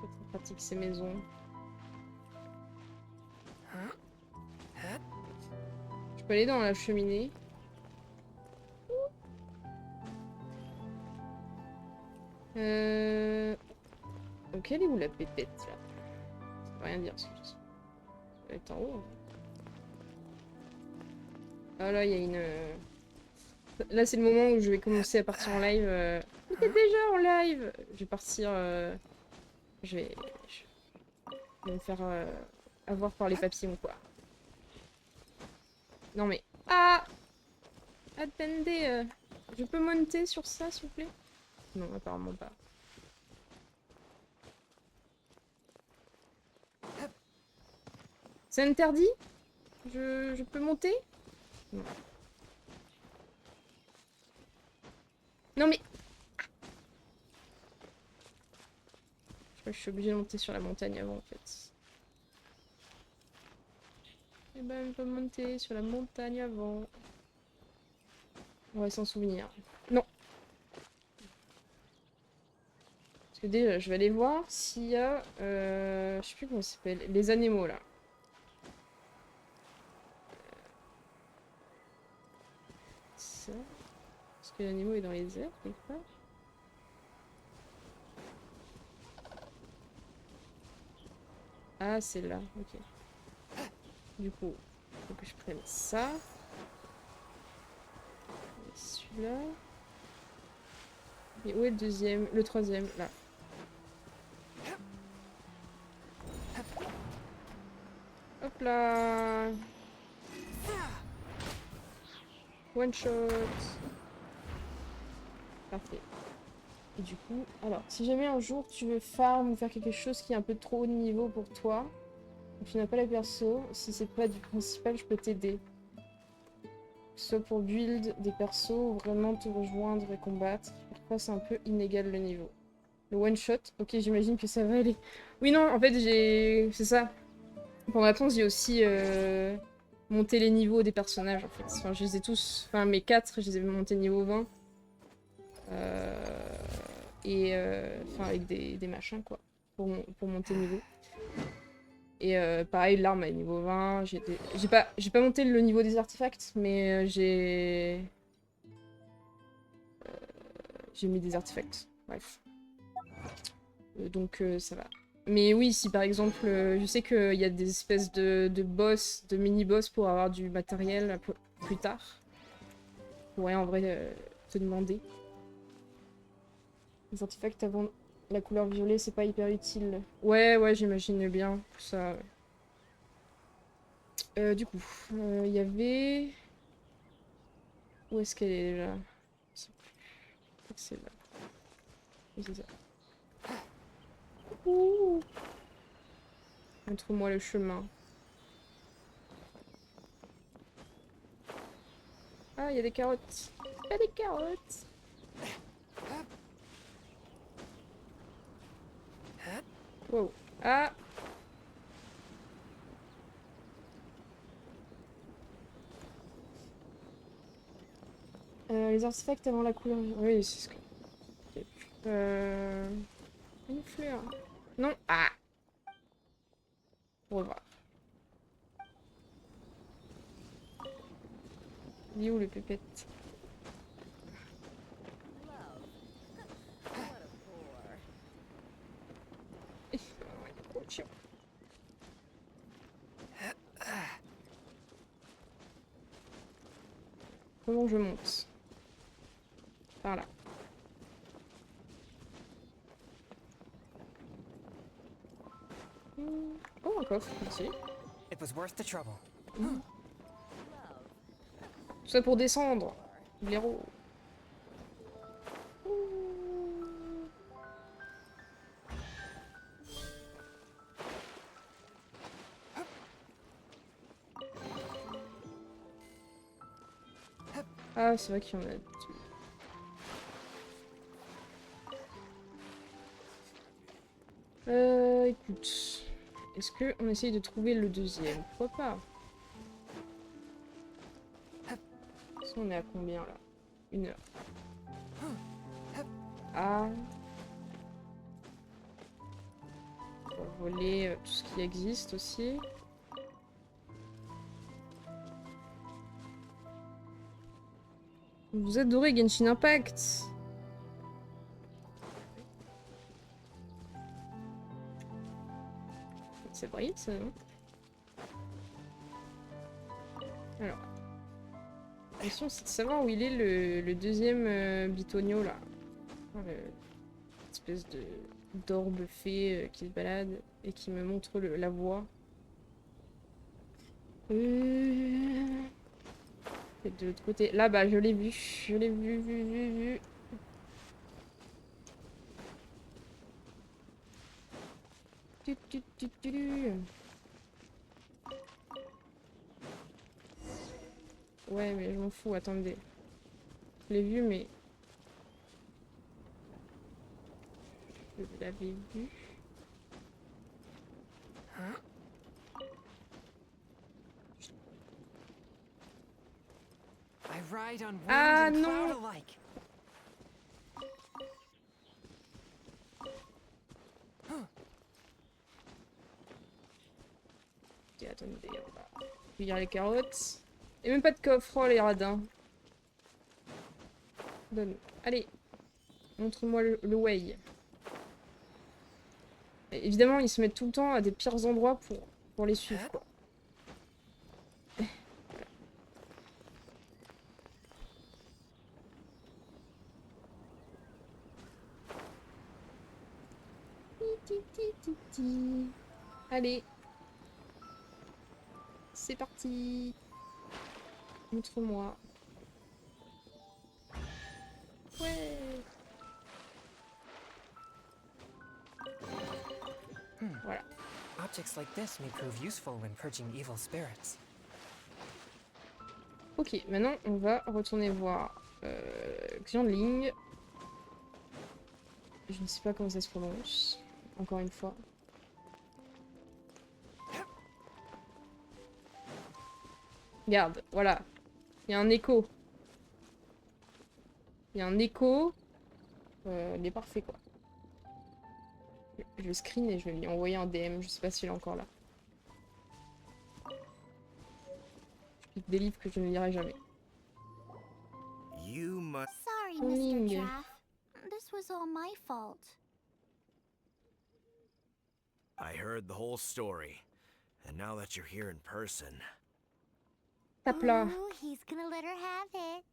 C'est très pratique ces maisons. Je peux aller dans la cheminée. Donc elle est où la pépette là? Ça veut rien dire ce que je dis. Elle est en haut. Hein. Ah là il y a une... Là c'est le moment où je vais commencer à partir en live. Il est déjà en live. Je vais partir... Je vais me faire avoir par les papillons quoi. Non mais... Ah! Attendez, je peux monter sur ça s'il vous plaît? Non apparemment pas. C'est interdit? Je peux monter? Non. Non mais... Je crois que je suis obligée de monter sur la montagne avant en fait. Eh ben, on peut monter sur la montagne avant. On va s'en souvenir. Non. Parce que déjà, je vais aller voir s'il y a... je sais plus comment ça s'appelle. Les animaux là. Ça. Est-ce que l'animal est dans les airs quelque part? Ah, c'est là, ok. Du coup, il faut que je prenne ça. Celui-là. Et où est le deuxième? Le troisième, là. Hop là! One shot! Parfait. Et du coup, alors, si jamais un jour tu veux farm ou faire quelque chose qui est un peu trop haut de niveau pour toi, et que tu n'as pas la perso, si c'est pas du principal, je peux t'aider. Que ce soit pour build des persos ou vraiment te rejoindre et combattre. Parfois c'est un peu inégal le niveau. Le one shot, ok j'imagine que ça va aller. Oui non, en fait j'ai... c'est ça. Pendant la j'ai aussi monté les niveaux des personnages en fait. Enfin je les ai tous... Enfin mes 4, je les ai montés niveau 20. Enfin avec des machins quoi. Pour monter le niveau. Et pareil, l'arme est niveau 20. J'ai pas monté le niveau des artefacts, mais j'ai mis des artefacts. Bref. Donc ça va. Mais oui, si par exemple, je sais qu'il y a des espèces de boss, de mini-boss pour avoir du matériel plus tard. Je pourrais en vrai te demander. Les artefacts avant la couleur violet, c'est pas hyper utile. Ouais, j'imagine bien ça. Du coup, il y avait... Où est-ce qu'elle est déjà? Je sais plus. Je crois que c'est là. Oui, c'est ça. Ouh. Montre-moi le chemin. Ah, il y a des carottes. Il y a des carottes. Wow. Ah. Les artefacts avant la couleur. Oui, c'est ce que... Une fleur. Non. Ah. On va voir. Il est où le pépette? Comment je monte? Par là. Oh, un coffre, merci. It was worth the trouble. Tout ça pour descendre. Blaireau. Ah, c'est vrai qu'il y en a. Écoute. Est-ce qu'on essaye de trouver le deuxième? Pourquoi pas? On est à combien là? 1 heure. Ah. On va voler tout ce qui existe aussi. Vous adorez Genshin Impact? C'est vrai ça, non? Alors. La question c'est de savoir où il est le deuxième bitonio là. Espèce de d'orbe fée qui se balade et qui me montre la voie. C'est de l'autre côté. Là bah je l'ai vu. Je l'ai vu. Ouais, mais je m'en fous, attendez. Je l'ai vu, mais... Je l'avais vu. I ride on wind Ah and non! cloud alike. Ok, attendez, on va cueillir les carottes. Et même pas de coffre, oh les radins. Donne. Allez. Montre-moi le way. Et évidemment, ils se mettent tout le temps à des pires endroits pour les suivre, quoi. Allez. C'est parti. Montre-moi. Ouais. Voilà. Objects like this may prove useful when purging evil spirits. Ok, maintenant on va retourner voir Xianling. Je ne sais pas comment ça se prononce. Encore une fois. Regarde, voilà. Il y a un écho. Il y a un écho. Il est parfait quoi. Je le screen et je vais lui envoyer un DM. Je sais pas s'il est encore là. Je pique des livres que je ne lirai jamais. You must. Sorry, Xianling. Mr. Draff. This was all my fault. I heard the whole story, and now that you're here in person, Tape là. Ooh, he's gonna let her have it.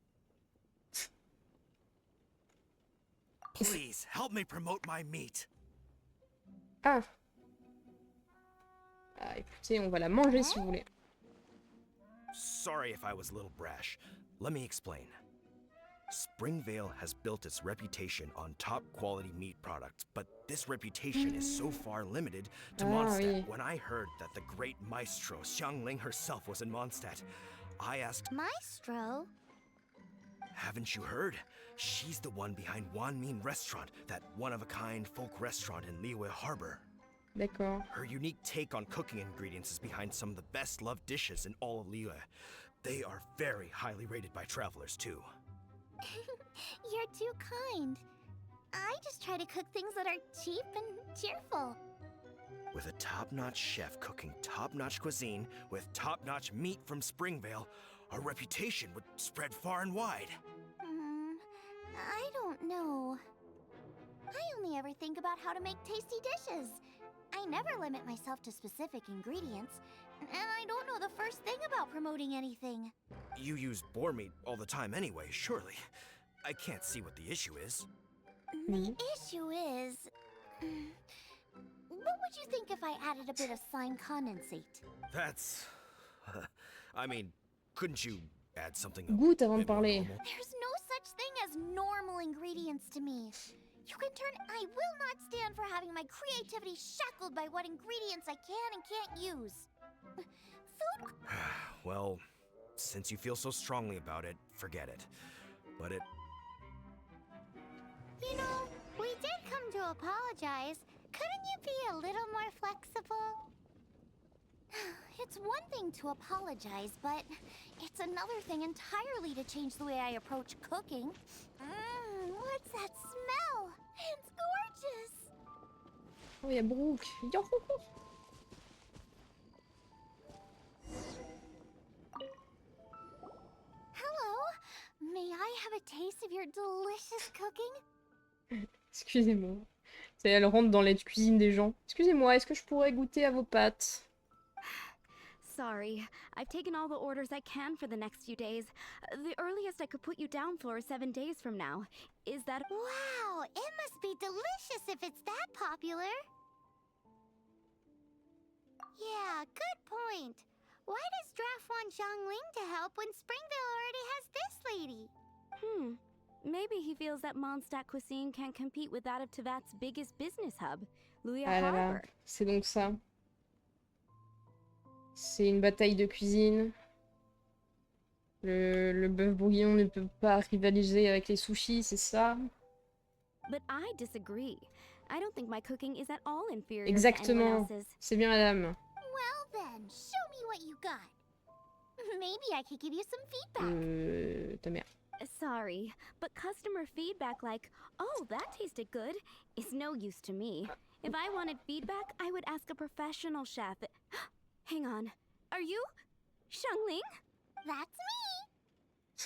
please help me promote my meat. Ah. Ah, écoutez, on va la manger si vous voulez. Sorry if I was a little brash. Let me explain. Springvale has built its reputation on top quality meat products, but this reputation is so far limited to Ah, Mondstadt. oui. When I heard that the great maestro Xiangling herself was in Mondstadt, I asked, Maestro? haven't you heard? She's the one behind Wanmin Restaurant, that one-of-a-kind folk restaurant in Liyue Harbor. D'accord. Her unique take on cooking ingredients is behind some of the best-loved dishes in all of Liyue. They are very highly rated by travelers, too. You're too kind. I just try to cook things that are cheap and cheerful. With a top-notch chef cooking top-notch cuisine with top-notch meat from Springvale, our reputation would spread far and wide. I don't know. I only ever think about how to make tasty dishes. I never limit myself to specific ingredients, and I don't know the first thing about promoting anything. You use boar meat all the time anyway, surely. I can't see what the issue is. The issue is... What would you think if I added a bit of slime condensate? That's. I mean, couldn't you add something? Goûte avant de bit more parler. normal? There's no such thing as normal ingredients to me. You can turn. I will not stand for having my creativity shackled by what ingredients I can and can't use. Food. Well, since you feel so strongly about it, forget it. But it. You know, we did come to apologize. Couldn't you be a little more flexible? It's one thing to apologize, but it's another thing entirely to change the way I approach cooking. What's that smell? It's gorgeous! Oh, il y a Brooke. Youhou. Hello, may I have a taste of your delicious cooking? Excusez-moi. Ça y est, elle rentre dans la cuisine des gens. Excusez-moi, est-ce que je pourrais goûter à vos pâtes? Sorry, I've taken all the orders I can for the next few days. The earliest I could put you down for is 7 days from now. Is that... Wow, it must be delicious if it's that popular. Yeah, good point. Why does Draft want Zhongling to help when Springvale already has this lady? Maybe he feels that Mondstadt cuisine can't compete with that of Tevat's biggest business hub, Luya Ah là là, Harbor. c'est donc ça. C'est une bataille de cuisine. Le bœuf bourguignon ne peut pas rivaliser avec les sushis, c'est ça? But I disagree. I don't think my cooking is at all inferior to Exactement. anyone else's. C'est bien, madame. Well then, show me what you got. Maybe I could give you some feedback. Ta mère. Sorry, but customer feedback like, oh, that tasted good, is no use to me. If I wanted feedback, I would ask a professional chef. Hang on. Are you Zhongling? That's me.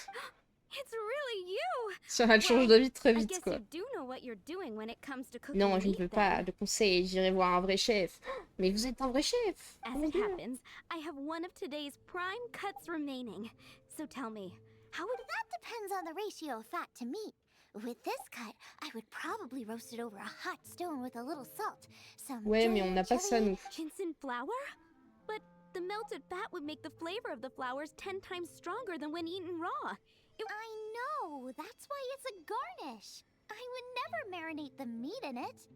It's really you! Ça, elle change d'avis très I vite, guess quoi. you do know what you're doing when it comes to cooking Non, je ne meat, veux then. pas de conseils, j'irai voir un vrai chef. Mais vous êtes un vrai chef! As Oh mon it Dieu. happens, I have one of today's prime cuts remaining. So tell me, how would That depends on the ratio of fat to meat. With this cut, I would probably roast it over a hot stone with a little salt. Some Ouais, mais on ginger n'a pas ça, chili, nous. Ginseng flour? But the melted fat would make the flavor of the flowers 10 times stronger than when eaten raw. I know, that's why it's a garnish. I would never marinate the meat in it.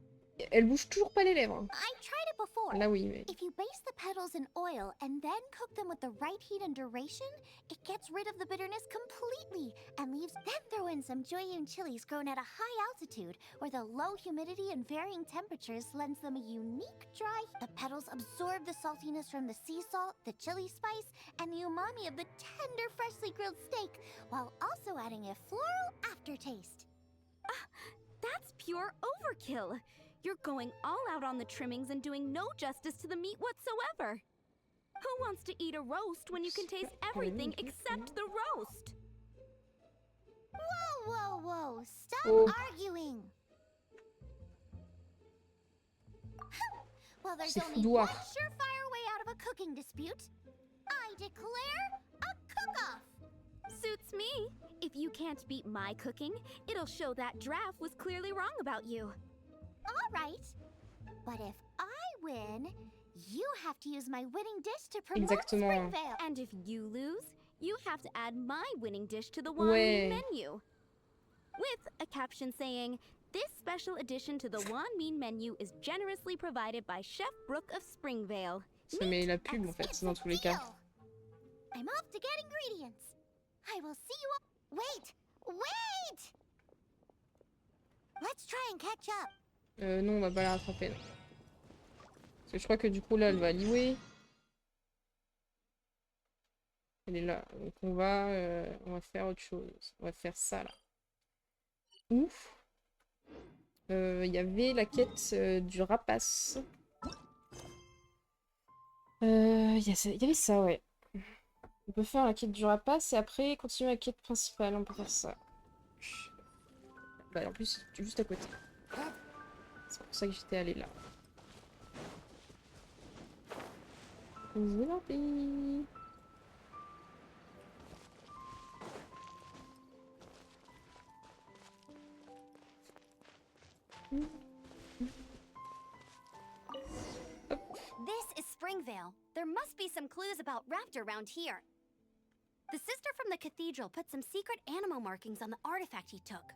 Elle bouge toujours pas les lèvres. I tried it before. Là, oui, mais... If you baste the petals in oil and then cook them with the right heat and duration, it gets rid of the bitterness completely and leaves. Then throw in some Joyun chilies grown at a high altitude, where the low humidity and varying temperatures lends them a unique dry. The petals absorb the saltiness from the sea salt, the chili spice, and the umami of the tender, freshly grilled steak, while also adding a floral aftertaste. That's pure overkill. You're going all out on the trimmings and doing no justice to the meat whatsoever. Who wants to eat a roast when you can taste everything except the roast? Whoa, whoa, whoa! Stop Oh. arguing! Well, there's C'est only foudoir. one surefire way out of a cooking dispute. I declare a cook-off! Suits me. If you can't beat my cooking, it'll show that Draft was clearly wrong about you. All right. But if I win, you have to use my winning dish to promote Exactement. Springvale. And if you lose, you have to add my winning dish to the Wan Ouais. Min menu. With a caption saying, this special addition to the Wan Min menu is generously provided by Chef Brooke of Springvale. Ça met la pub, en fait, It's dans a tous les cas. deal. I'm off to get ingredients. I will see you all. Wait! Wait! Let's try and catch up. Non, on va pas la rattraper, non. Parce que je crois que du coup, là, elle va louer. Elle est là. Donc on va faire autre chose. On va faire ça, là. Ouf. Il y avait la quête du rapace. Il y avait ça, ouais. On peut faire la quête du rapace et après continuer la quête principale. On peut faire ça. Bah, en plus, c'est juste à côté. C'est pour ça que j'étais allée là. C'est parti. Springvale, there must be some clues about Raptor around here. The sister from the cathedral put some secret animal markings on the artifact he took.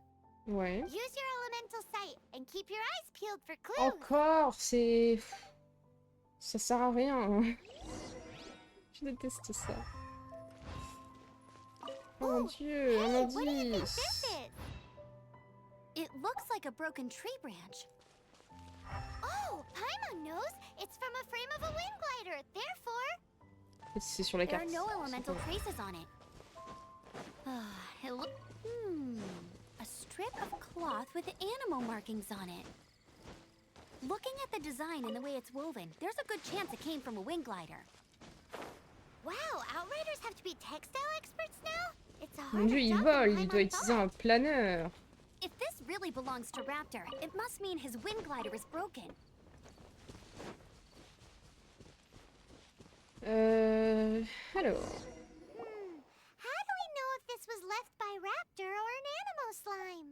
Ouais. Use your elemental sight and keep your eyes peeled for clues. Encore, c'est... Ça sert à rien. Je déteste ça. Oh mon dieu, un Hey, what do you think indice. this is? It looks like a broken tree branch. Oh, Paimon knows. It's from a frame of a wind glider. Therefore, C'est sur la There carte. are no c'est elemental pas- traces on it. It look. A strip of cloth with animal markings on it. Looking at the design and the way it's woven, there's a good chance it came from a wind glider. wow, Outriders have to be textile experts now? It's a Mon harder dieu, il job vole, than il doit Paimon utiliser thought. un planeur. If this really belongs to Raptor, it must mean his wind glider is broken. Alors. How do we know if this was left by Raptor or an Animo slime?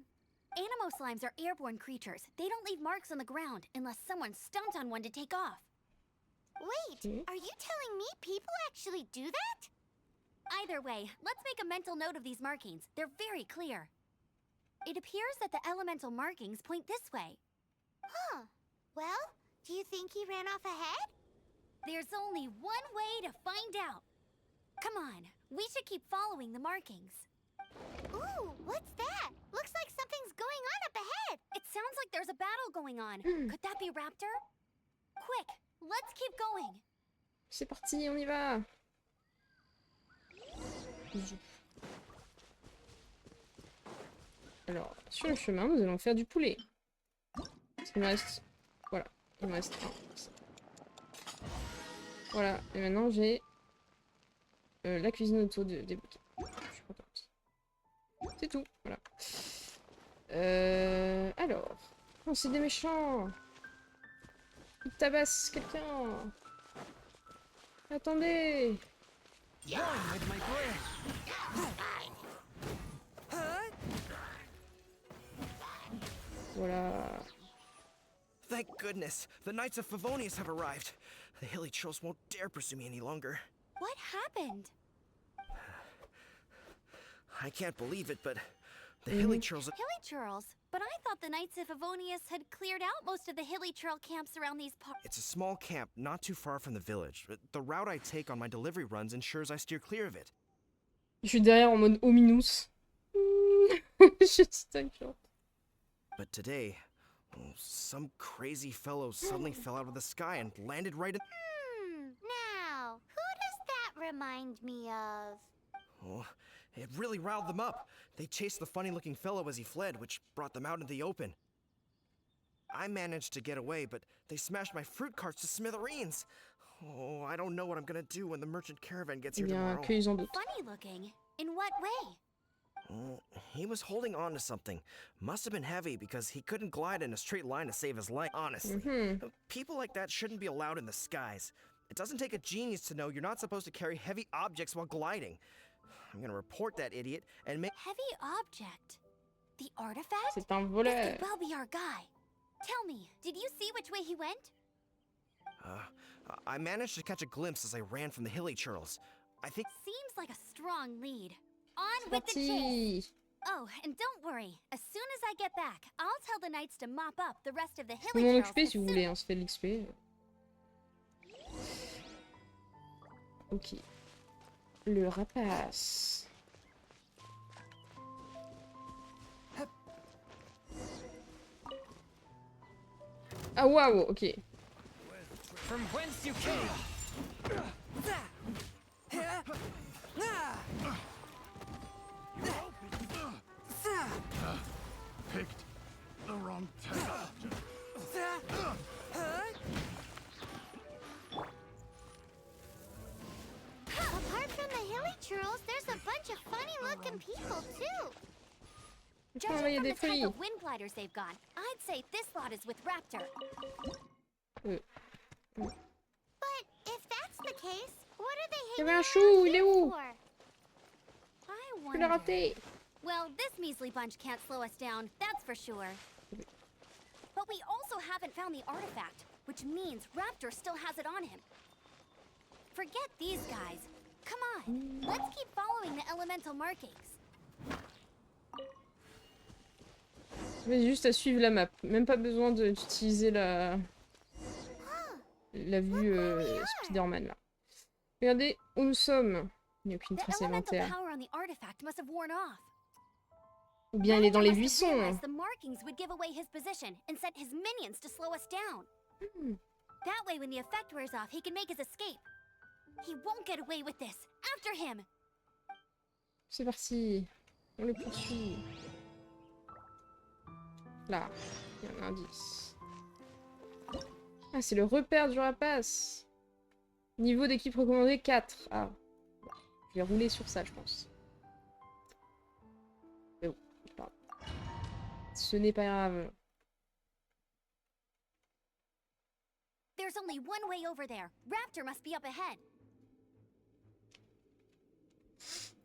Animo slimes are airborne creatures. They don't leave marks on the ground unless someone stomped on one to take off. Wait, Hmm? are you telling me people actually do that? Either way, let's make a mental note of these markings. They're very clear. It appears that the elemental markings point this way. Huh. Well, do you think he ran off ahead? There's only one way to find out. Come on, we should keep following the markings. Ooh, what's that? Looks like something's going on up ahead. It sounds like there's a battle going on. Could that be Raptor? Quick, let's keep going. C'est parti, on y va. Alors, sur le chemin, nous allons faire du poulet. Il me reste... Voilà, il me reste un. Voilà, et maintenant j'ai la cuisine auto débloquée. Je suis contente. C'est tout, voilà. Alors... Oh, c'est des méchants. Ils tabassent quelqu'un. Attendez. Voilà. Thank goodness, the Knights of Favonius have arrived. The hilly trolls won't dare pursue me any longer. What happened? I can't believe it, but the hilly trolls. Hilly Churls? But I thought the Knights of Favonius had cleared out most of the hilly trail camps around these parts. It's a small camp not too far from the village. The route I take on my delivery runs ensures I steer clear of it. Je suis derrière en mode Ominous. Juste d'accord. But today, some crazy fellow suddenly fell out of the sky and landed right in. Now, who does that remind me of? Oh, it really riled them up. They chased the funny-looking fellow as he fled, which brought them out into the open. I managed to get away, but they smashed my fruit carts to smithereens. Oh, I don't know what I'm gonna do when the merchant caravan gets here Bien, tomorrow. accueillants doute. Funny looking. In what way? Oh, he was holding on to something. Must have been heavy because he couldn't glide in a straight line to save his life. Honestly, people like that shouldn't be allowed in the skies. It doesn't take a genius to know you're not supposed to carry heavy objects while gliding. I'm gonna report that idiot and make. Heavy object. The artifact? C'est un This voleur. could well be our guy. Tell me, did you see which way he went? I managed to catch a glimpse as I ran from the hilly churls. I think. Seems like a strong lead. On with the chase. Parti. Oh, and don't worry. As soon as I get back, I'll tell the knights to mop up the rest of the Je peux hilly m'en trails. occuper si vous voulez, hein, ça fait de l'XP. Ok. Le rapace. Ah waouh, ok. From whence you came! Picked the wrong test. Apart from the hilly churls, there's a bunch of funny-looking people too. Judging envoyer from des the type fruits. of wind gliders they've got, I'd say this lot is with Raptor. But if that's the case, what are they Il y hanging avait un around chou, il est here où? for? I Je wonder. l'ai raté. Well, this measly bunch can't slow us down, that's for sure. But we also haven't found the artifact, which means Raptor still has it on him. Forget these guys. Come on, let's keep following the elemental markings. Mais juste à suivre la map. Même pas besoin d'utiliser la vue Spider-Man là. Regardez où nous sommes. Il n'y a aucune The trace elemental inventaire. power on the artifact must have worn off. Ou bien il est dans les Raptor must have buissons. realized the markings would give away his position and sent his minions to slow us down. That way, when the effect wears off, he can make his escape. He won't get away with this. After him! C'est parti. On le poursuit. Là, il y a un indice. Ah, c'est le repère du rapace. Niveau d'équipe recommandé 4. Ah. Je vais rouler sur ça, je pense. Mais bon, c'est pas grave. Ce n'est pas grave. There's only one way over there. Raptor must be up ahead.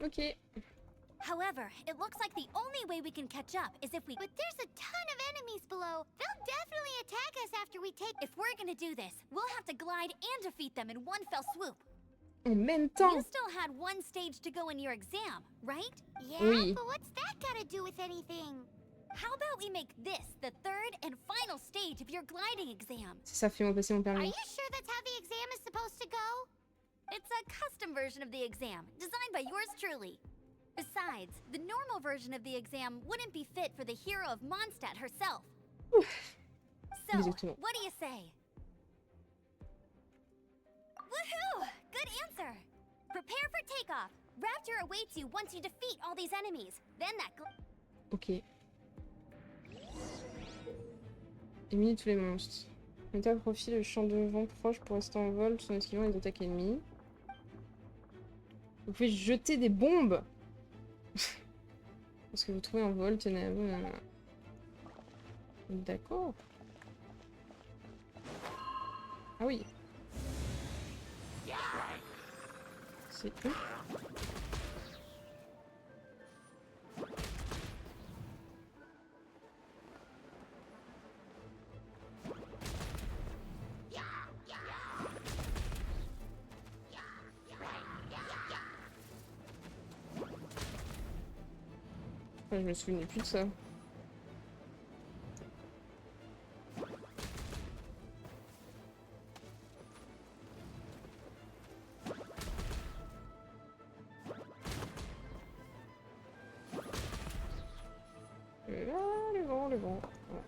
Ok. However, it looks like the only way we can catch up is if we... But there's a ton of enemies below. They'll definitely attack us after we take... If we're gonna do this, we'll have to glide and defeat them in one fell swoop. En même You temps. still had one stage to go in your exam, right? Yeah, Oui. but what's that gotta do with anything? How about we make this the third and final stage of your gliding exam? Ça fait passer mon Are permis. you sure that's how the exam is supposed to go? It's a custom version of the exam, designed by yours truly. Besides, the normal version of the exam wouldn't be fit for the hero of Mondstadt herself. So, Exactement. what do you say? Woohoo! Good answer! Prepare for takeoff. Raptor awaits you once you defeat all these enemies. Then that Ok. Éliminer tous les monstres. Mettez à profit le champ de vent proche pour rester en vol tout en esquivant les attaques ennemies. Vous pouvez jeter des bombes. Parce que vous trouvez un vol, tenez à vous. D'accord. Ah oui. C'est eux. Je me souvenais plus de ça. Là, le vent, le vent. Voilà.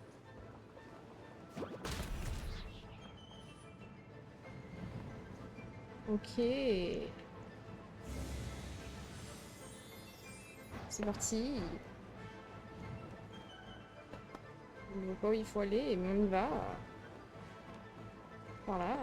Ok. C'est parti. Je ne vois pas où il faut aller, mais on y va. Voilà.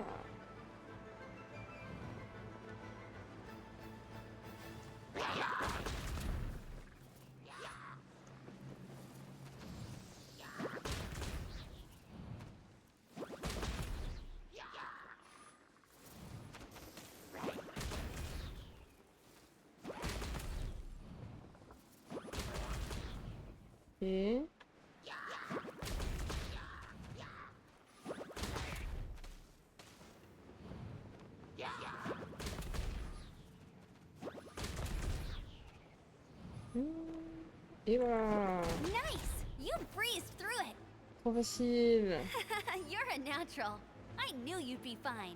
Et... Et voilà. Nice! You breezed through it! Trop facile. You're a natural. I knew you'd be fine.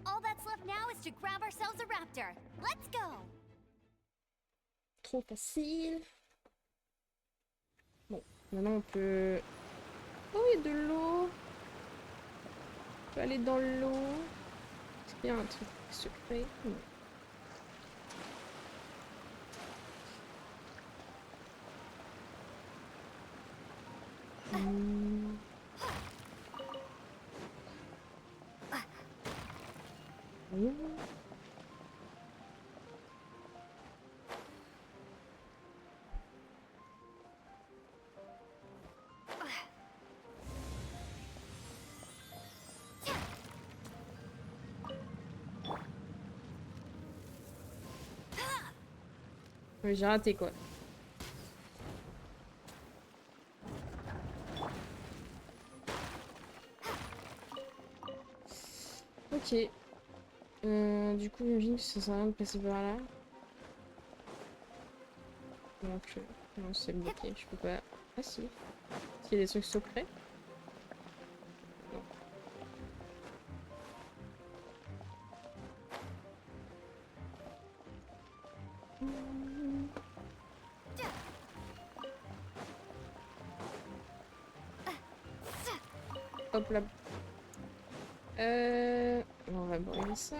All that's left now is to grab ourselves a raptor. Let's go! Trop facile. Bon, maintenant on peut... Oh, il y a de l'eau. On peut aller dans l'eau. Est-ce qu'il y a un truc secret? Non. Ouais, j'ai raté quoi. Ok. Du coup, j'imagine que ça sert à rien de passer par là. Donc, non, c'est bloqué, je peux pas. Ah si. Est-ce qu'il y a des trucs secrets? Non. Hop là. On va brûler ça.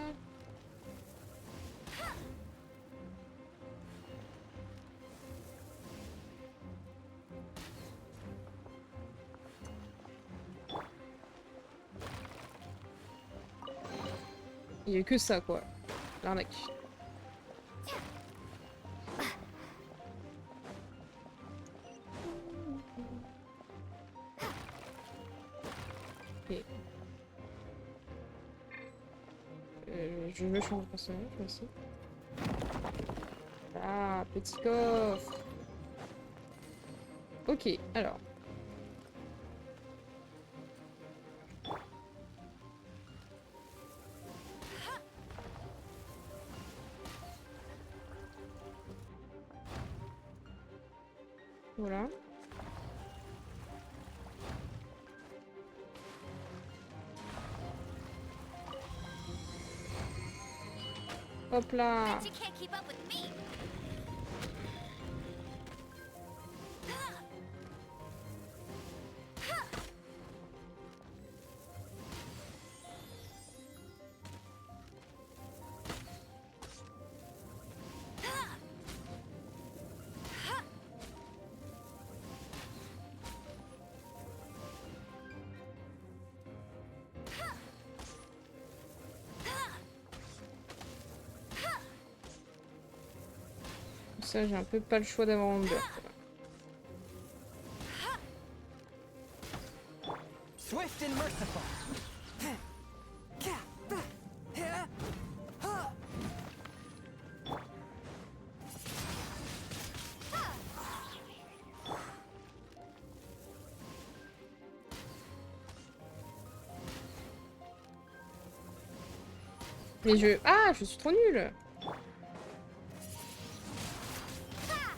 Il y a que ça quoi. L'arnaque. Ok. Je veux changer de personnage aussi. Ah, petit coffre. Ok, alors. Voilà. Hop là. Bet you can't keep up with me. Ça, j'ai un peu pas le choix d'avoir un beurre. Swift and merciful. Mais je... Ah, je suis trop nulle.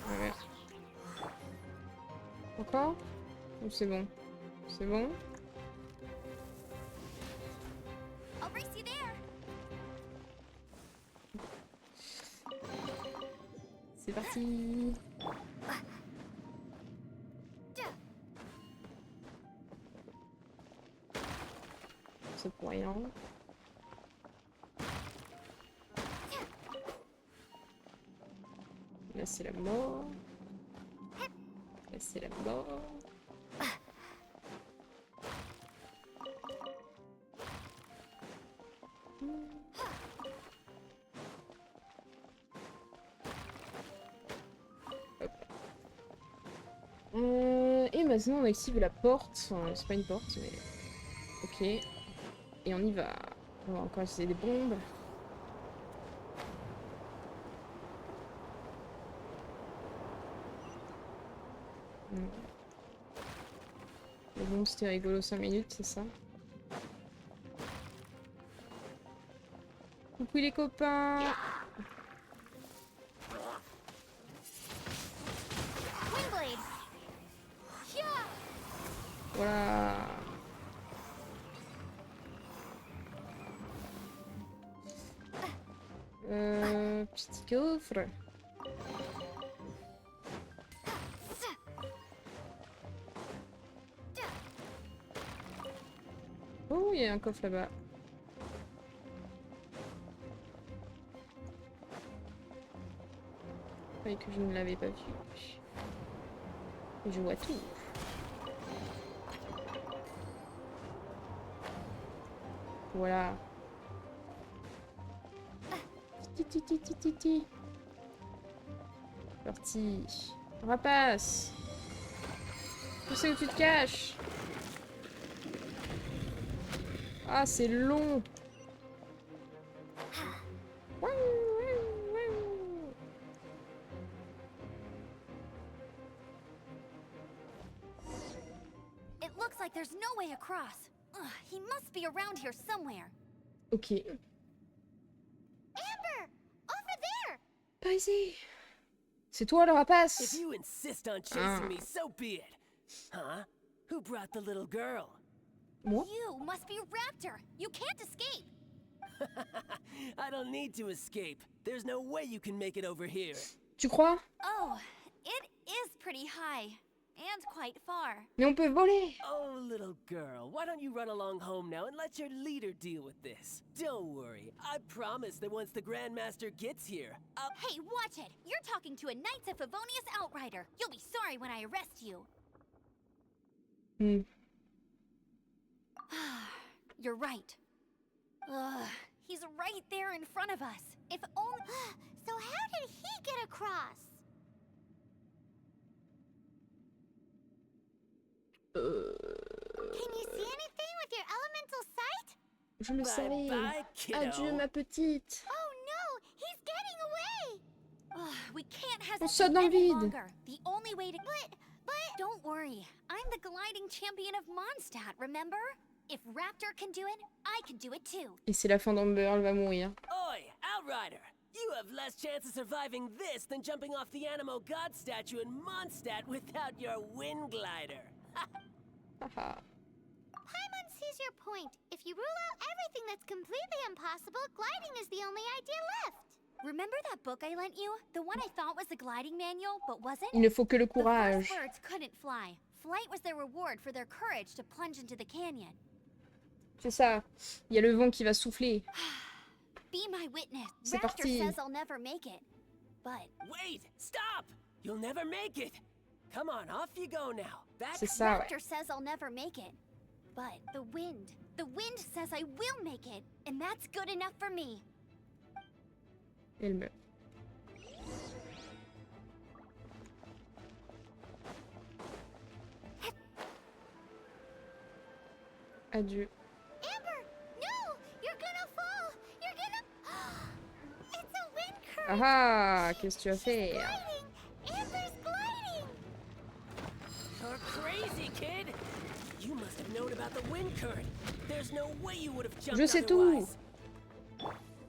Ouais. Encore? Ou c'est bon? C'est bon? I'll race you there. C'est parti. C'est pour rien. Là c'est la mort. Là c'est la mort. Hop. Et maintenant on active la porte. Enfin, c'est pas une porte mais... Ok. Et on y va. On va encore essayer des bombes. Mais bon, c'était rigolo 5 minutes, c'est ça? Coucou les copains! Windblade. Voilà! Petit coffre. Oh, il y a un coffre là-bas. Et que je ne l'avais pas vu. Je vois tout. Voilà. Titi. Parti. Rapace. Je sais où tu te caches. Ah, c'est long. It looks like there's no way across. Ugh, he must be around here somewhere. Ok. ici. C'est toi le rapace. If you insist on chasing Ah. me, so be it. Huh? Who brought the little girl? Moi? You must be Raptor. You can't escape. I don't need to escape. There's no way you can make it over here. Tu crois? Oh, it is pretty high. And quite far. Mais on peut voler. Oh, little girl, why don't you run along home now and let your leader deal with this? Don't worry, I promise that once the Grandmaster gets here, I'll... Hey, watch it! You're talking to a Knights of Favonius Outrider. You'll be sorry when I arrest you. Hmm. You're right. Ugh, he's right there in front of us. If only... So how did he get across? Can you see anything with your elemental sight? Je le savais. Bye, kiddo. Adieu ma petite. Oh no, he's getting away! Ugh, we can't On saute hesitate dans le any vide. longer. The only way to... But... Don't worry. I'm the gliding champion of Mondstadt, remember? If Raptor can do it, I can do it too. Et c'est la fin d'Amber, elle va mourir. Oi, Outrider! You have less chance of surviving this than jumping off the Animo God statue in Mondstadt without your wind glider. Haha. Paimon sees your point. If you rule out everything that's completely impossible, gliding is the only idea left. Remember that book I lent you? The one I thought was the gliding manual, but wasn't? Il ne faut que le The courage. first birds couldn't fly. Flight was their reward for their courage to plunge into the canyon. C'est ça. Il y a le vent qui va souffler. Be my witness. C'est Raptor parti. says I'll never make it. But Wait! Stop! You'll never make it! Come on, off you go now. Back C'est ça, ouais. Raptor says I'll never make it. But the wind says I will make it. And that's good enough for me. Elle meurt. Adieu. Amber, no! You're gonna fall! You're gonna... It's a wind current! Ah ah, qu'est-ce que tu as fait? Gliding! Amber's gliding! You're crazy, kid! You must have known about the wind current. There's no way you would have jumped Je sais tout. otherwise.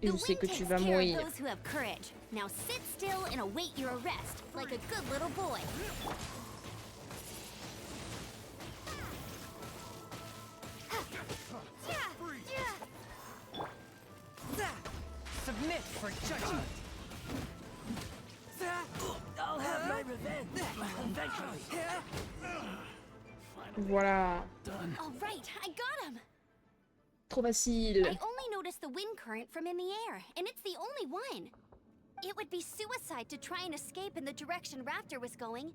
Et je The sais wind que tu takes vas care of mourir. those who have courage. Now sit still and await your arrest, like a good little boy. Submit for judgment. I'll have my revenge eventually. Voilà. All right, I got him. Trop facile. I only noticed the wind current from in the air, and it's the only one. It would be suicide to try and escape in the direction Raptor was going.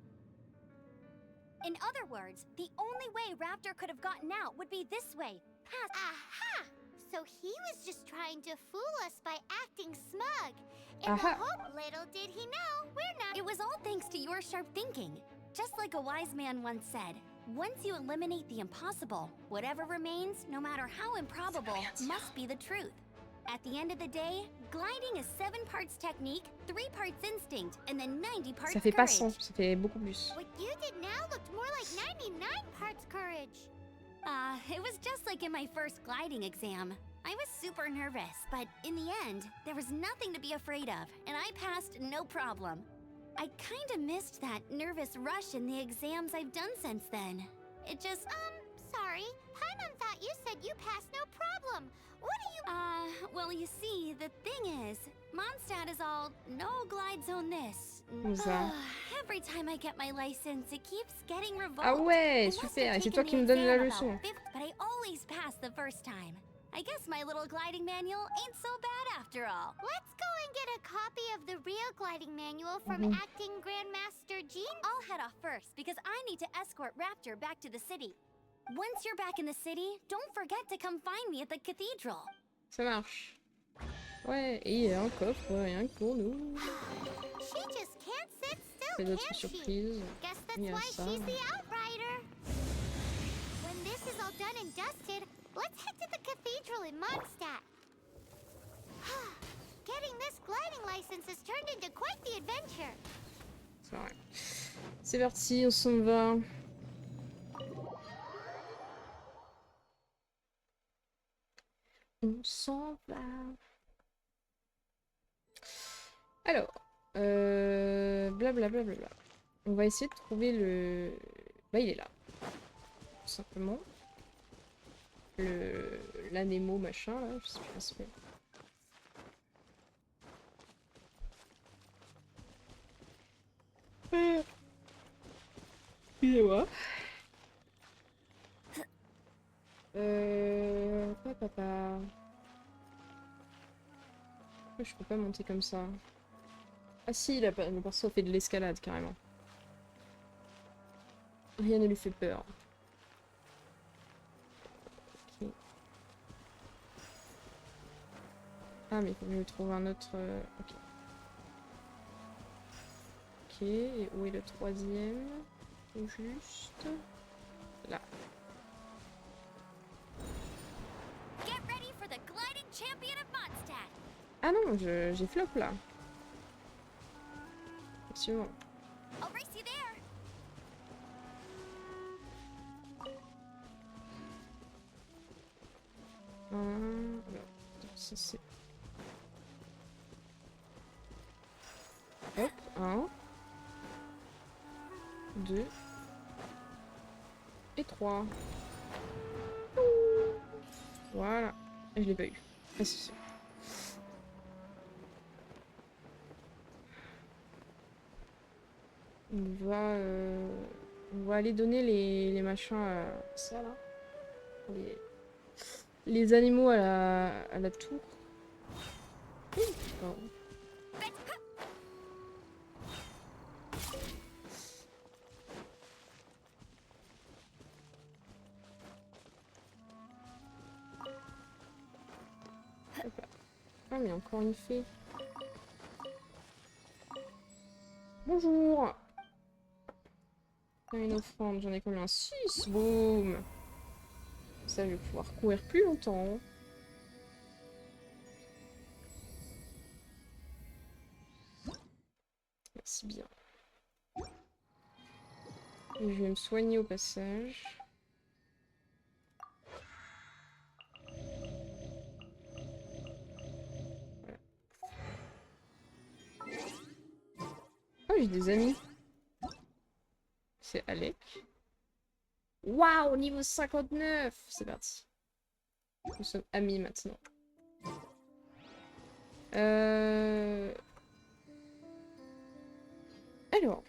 In other words, the only way Raptor could have gotten out would be this way, past... Aha! So he was just trying to fool us by acting smug. In Aha. the hope, little did he know, we're not... It was all thanks to your sharp thinking. Just like a wise man once said, once you eliminate the impossible, whatever remains, no matter how improbable, must be the truth. At the end of the day, gliding is 7 parts technique, 3 parts instinct, and then 90 parts Ça fait pas courage. 100, ça fait beaucoup plus. What you did now looked more like 99 parts courage. It was just like in my first gliding exam. I was super nervous, but in the end, there was nothing to be afraid of, and I passed no problem. I kinda missed that nervous rush in the exams I've done since then. It just... Sorry. Paimon thought you said you passed no problem. What do you... well, you see, the thing is, Mondstadt is all, no glide zone this. Comme ça. Every time I get my license, it keeps getting revoked. Ah ouais, It must have super. Et c'est taken toi qui the me donnes la exam leçon. about 50, but I always pass the first time. I guess my little gliding manual ain't so bad after all. Let's go and get a copy of the real gliding manual from Acting Grandmaster Jean. I'll head off first because I need to escort Raptor back to the city. Once you're back in the city, don't forget to come find me at the cathedral. Ça marche. Ouais, et il y a un coffre, rien que pour nous. She just can't sit Il y a still, d'autres can she? surprises. Guess that's Il y a why ça. she's the outrider. When this is all done and dusted, let's head to the cathedral in Mondstadt. Getting this gliding license has turned into quite the adventure. C'est vrai. C'est parti, on s'en va. On s'en va. Alors, Blablabla. On va essayer de trouver le... Bah il est là. Tout simplement. L'anémo machin là, je sais plus comment ça s'appelle. Excusez-moi. Papa. Pourquoi je peux pas monter comme ça? Ah si, le perso fait de l'escalade carrément. Rien ne lui fait peur. Ok. Ah mais il faut mieux trouver un autre... Ok. Ok, et où est le troisième? Tout juste... Là. Get ready for the gliding champion of Mondstadt. Ah non, j'ai flop là. Effectivement. I'll race you there. Alors, ça c'est... Hop, 1, 2 et 3. Voilà. Et je l'ai pas eu. Ah si, si. On va aller donner les machins à ça là. Les animaux à la tour. Oh. Ah mais encore une fée. Bonjour. Une offrande, j'en ai combien? 6. Boum. Ça je vais pouvoir courir plus longtemps. Merci bien. Et je vais me soigner au passage. Voilà. Oh, j'ai des amis. C'est Alec. Waouh, niveau 59. C'est parti. Nous sommes amis maintenant. Alors.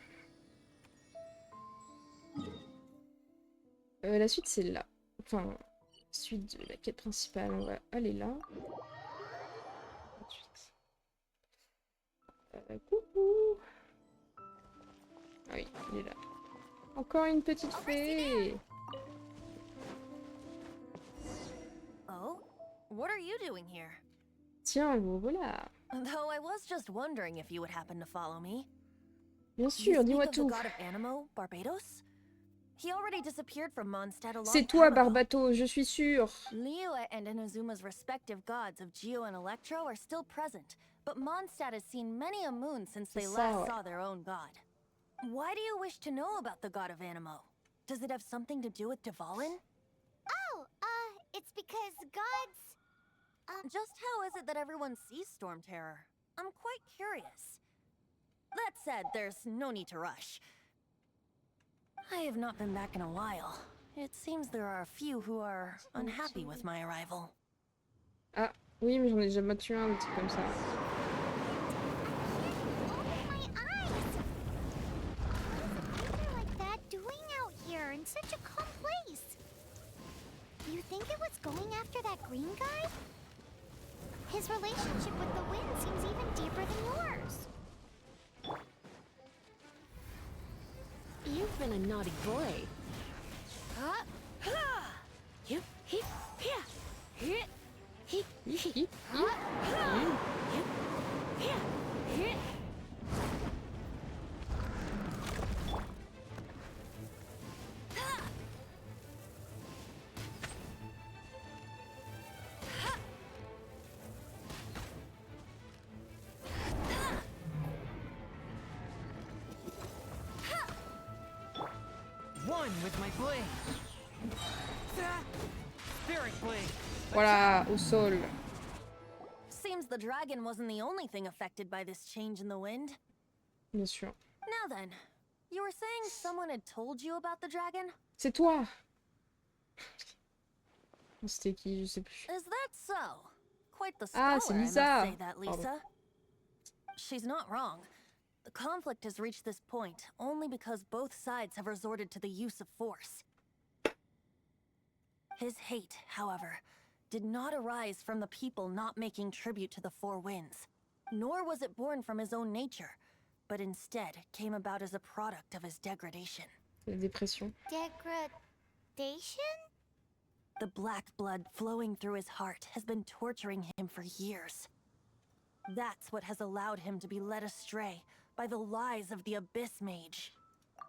La suite c'est là. Enfin, suite de la quête principale. On va aller là. Ensuite. Coucou. Ah oui, il est là. Encore une petite fée. Oh? What are you doing here? Tiens, vous voilà. Though I was just wondering if you would happen to follow me. Bien You sûr, dis-moi speak of the tout. god of Anemo, Barbados? He already disappeared from Mondstadt a long C'est toi, time ago. Barbato, je suis sûre. Liyue and Inazuma's respective gods of Geo and Electro are still present, but Mondstadt has seen many a moon since they C'est ça, last ouais. saw their own god. Why do you wish to know about the god of Anemo? Does it have something to do with Dvalin? Oh, it's because gods... Just how is it that everyone sees Storm Terror? I'm quite curious. That said, there's no need to rush. I have not been back in a while. It seems there are a few who are unhappy with my arrival. Ah, oui, mais j'en ai déjà battu un truc comme ça. Open my eyes! What is a like that doing out here in such a calm place? You think it was going after that green guy? His relationship with the wind seems even deeper than yours. You've been a naughty boy. You, he, One with my blade. Spirit blade. Voilà, au sol. Seems the dragon wasn't the only thing affected by this change in the wind. Bien sûr. Now then, you were saying someone had told you about the dragon? C'est toi. C'était qui? Je sais plus. Is that so? Quite the Ah, scholar, c'est I must Lisa. say that, Lisa. Pardon. She's not wrong. The conflict has reached this point only because both sides have resorted to the use of force. His hate, however, did not arise from the people not making tribute to the Four Winds, nor was it born from his own nature, but instead came about as a product of his degradation. La dépression. Degradation? The black blood flowing through his heart has been torturing him for years. That's what has allowed him to be led astray by the lies of the Abyss Mage.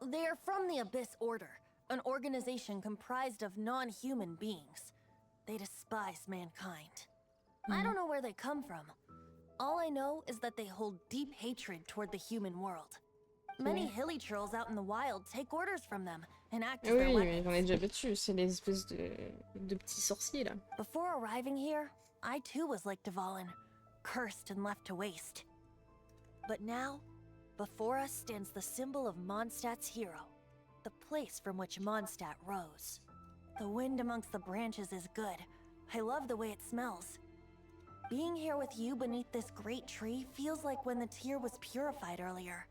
They are from the Abyss Order, an organization comprised of non-human beings. They despise mankind. I don't know where they come from. All I know is that they hold deep hatred toward the human world. Many hilly trolls out in the wild take orders from them and act as their Oui, mais j'en ai weapons. déjà vu dessus. C'est les espèces de petits sorciers là. Before arriving here, I too was like Dvalin, cursed and left to waste. But now, before us stands the symbol of Mondstadt's hero, the place from which Mondstadt rose. The wind amongst the branches is good. I love the way it smells. Being here with you beneath this great tree feels like when the tear was purified earlier.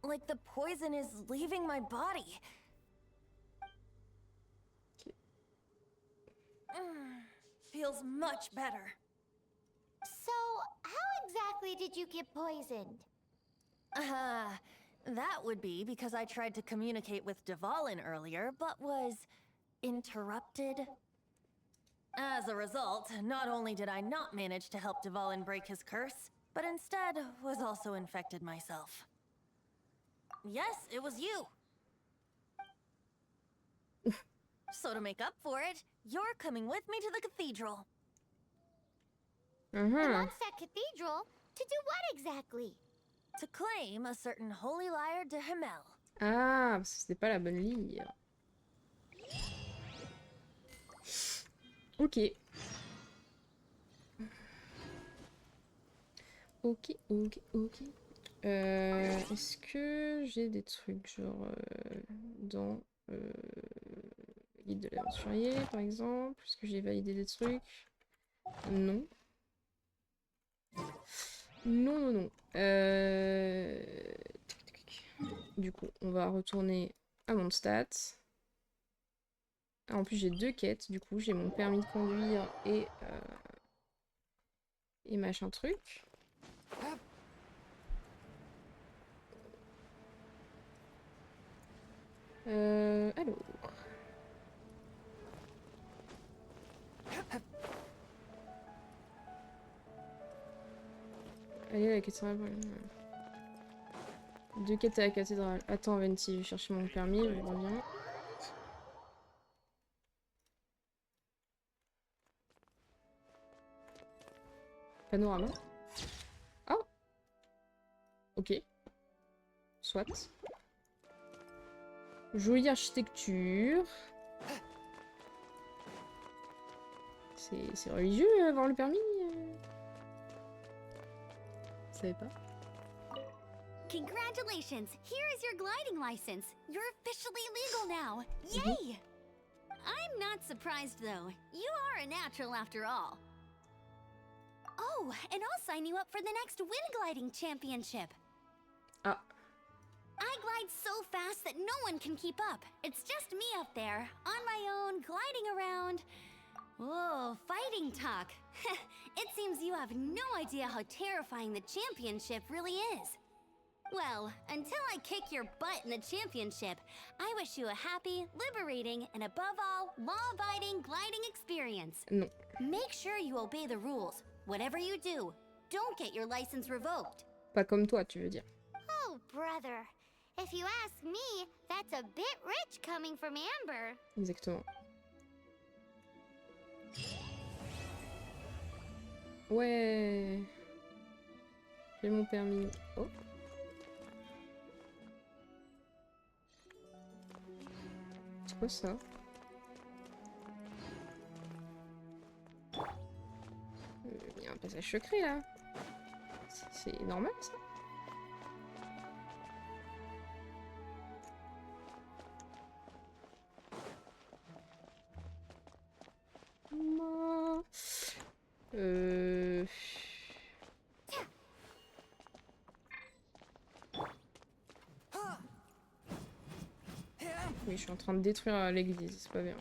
Like the poison is leaving my body. Feels much better. So, how exactly did you get poisoned? That would be because I tried to communicate with Dvalin earlier, but was interrupted. As a result, not only did I not manage to help Dvalin break his curse, but instead was also infected myself. Yes, it was you. So to make up for it, you're coming with me to the cathedral. The Mondstadt Cathedral? To do what exactly? To claim a certain holy lyre de Himmel. Ah, parce que c'était pas la bonne ligne. Ok. Ok. Est-ce que j'ai des trucs genre dans guide de l'aventurier par exemple? Est-ce que j'ai validé des trucs? Non. Non. Du coup, on va retourner à Mondstadt. Ah, en plus, j'ai 2 quêtes. Du coup, j'ai mon permis de conduire et machin truc. Alors. Allez, la cathédrale. 2 quêtes à la cathédrale. Attends, Venti, je vais chercher mon permis, je reviens. Panorama. Oh! Ok. Soit. Jolie architecture. C'est religieux avoir le permis? Je savais pas. Congratulations! Here is your gliding license. You're officially legal now. Yay! I'm not surprised though. You are a natural after all. Oh, and I'll sign you up for the next wind gliding championship. Ah. I glide so fast that no one can keep up. It's just me up there, on my own, gliding around. Whoa, fighting talk. It seems you have no idea how terrifying the championship really is. Well, until I kick your butt in the championship, I wish you a happy, liberating, and above all, law-abiding gliding experience. Non. Make sure you obey the rules. Whatever you do, don't get your license revoked. Pas comme toi, tu veux dire. Oh, brother. If you ask me, that's a bit rich coming from Amber. Exactement. Ouais. J'ai mon permis. Oh. C'est quoi ça? Il y a un passage secret là. C'est normal ça? Oui, je suis en train de détruire l'église, c'est pas bien.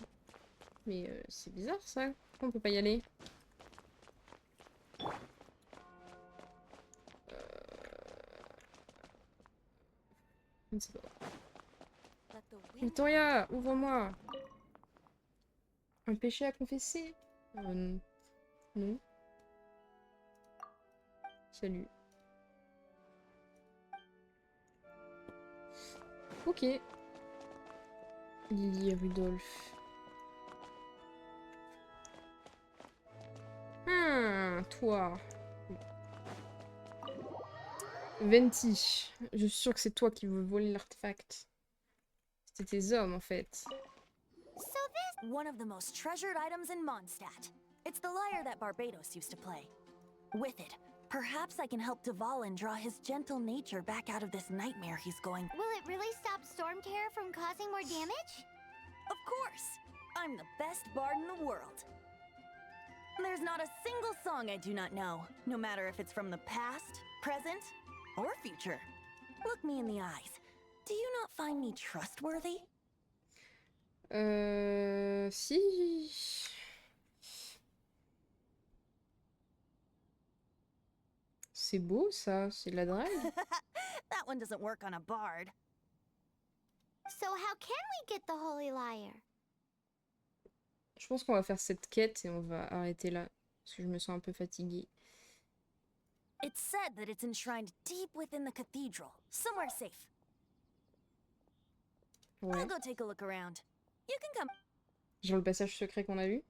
Mais c'est bizarre ça. Pourquoi on peut pas y aller? Je ne sais pas. Victoria, ouvre-moi. Un péché à confesser? Non. Salut. Ok. Lily et Rudolph. Toi. Venti. Je suis sûre que c'est toi qui veux voler l'artefact. C'était tes hommes en fait. One of the most treasured items in Mondstadt. It's the lyre that Barbados used to play. With it, perhaps I can help Dvalin draw his gentle nature back out of this nightmare he's going. Will it really stop Storm Terror from causing more damage? Of course! I'm the best bard in the world. There's not a single song I do not know, no matter if it's from the past, present, or future. Look me in the eyes. Do you not find me trustworthy? Si. C'est beau ça, c'est de la drague. That one doesn't work on a bard. So how can we get the Holy Lyre? Je pense qu'on va faire cette quête et on va arrêter là. Parce que je me sens un peu fatiguée. It's said that it's enshrined deep within the cathedral, somewhere safe. Ouais. I'll go take a look around. You can come. Genre le passage secret qu'on a vu.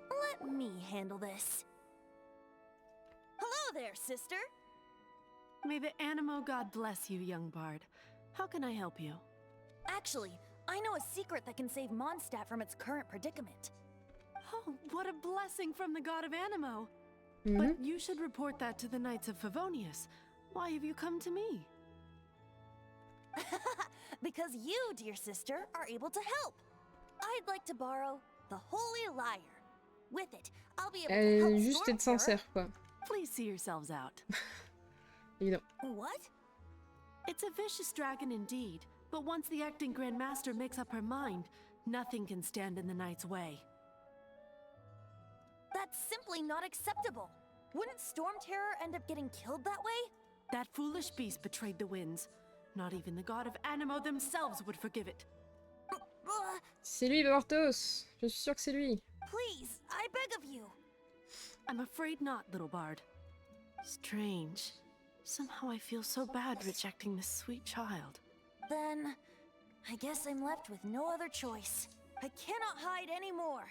Let me handle this. Hello there, sister. May the Animo god bless you, young bard. How can I help you? Actually, I know a secret that can save Mondstadt from its current predicament. Oh, what a blessing from the god of Animo! Mm-hmm. But you should report that to the Knights of Favonius. Why have you come to me? Because you, dear sister, are able to help. I'd like to borrow the Holy Lyre. With it, I'll be able to help Juste être Storm sincère, quoi. Please see yourselves out. Évidemment. What? It's a vicious dragon indeed, but once the acting Grand Master makes up her mind, nothing can stand in the Knight's way. That's simply not acceptable. Wouldn't Storm Terror end up getting killed that way? That foolish beast betrayed the winds. Not even the god of Animo themselves would forgive it. C'est lui, Bartos. Je suis sûre que c'est lui. Please, I beg of you. I'm afraid not, little bard. Strange. Somehow I feel so bad rejecting this sweet child. Then, I guess I'm left with no other choice. I cannot hide anymore.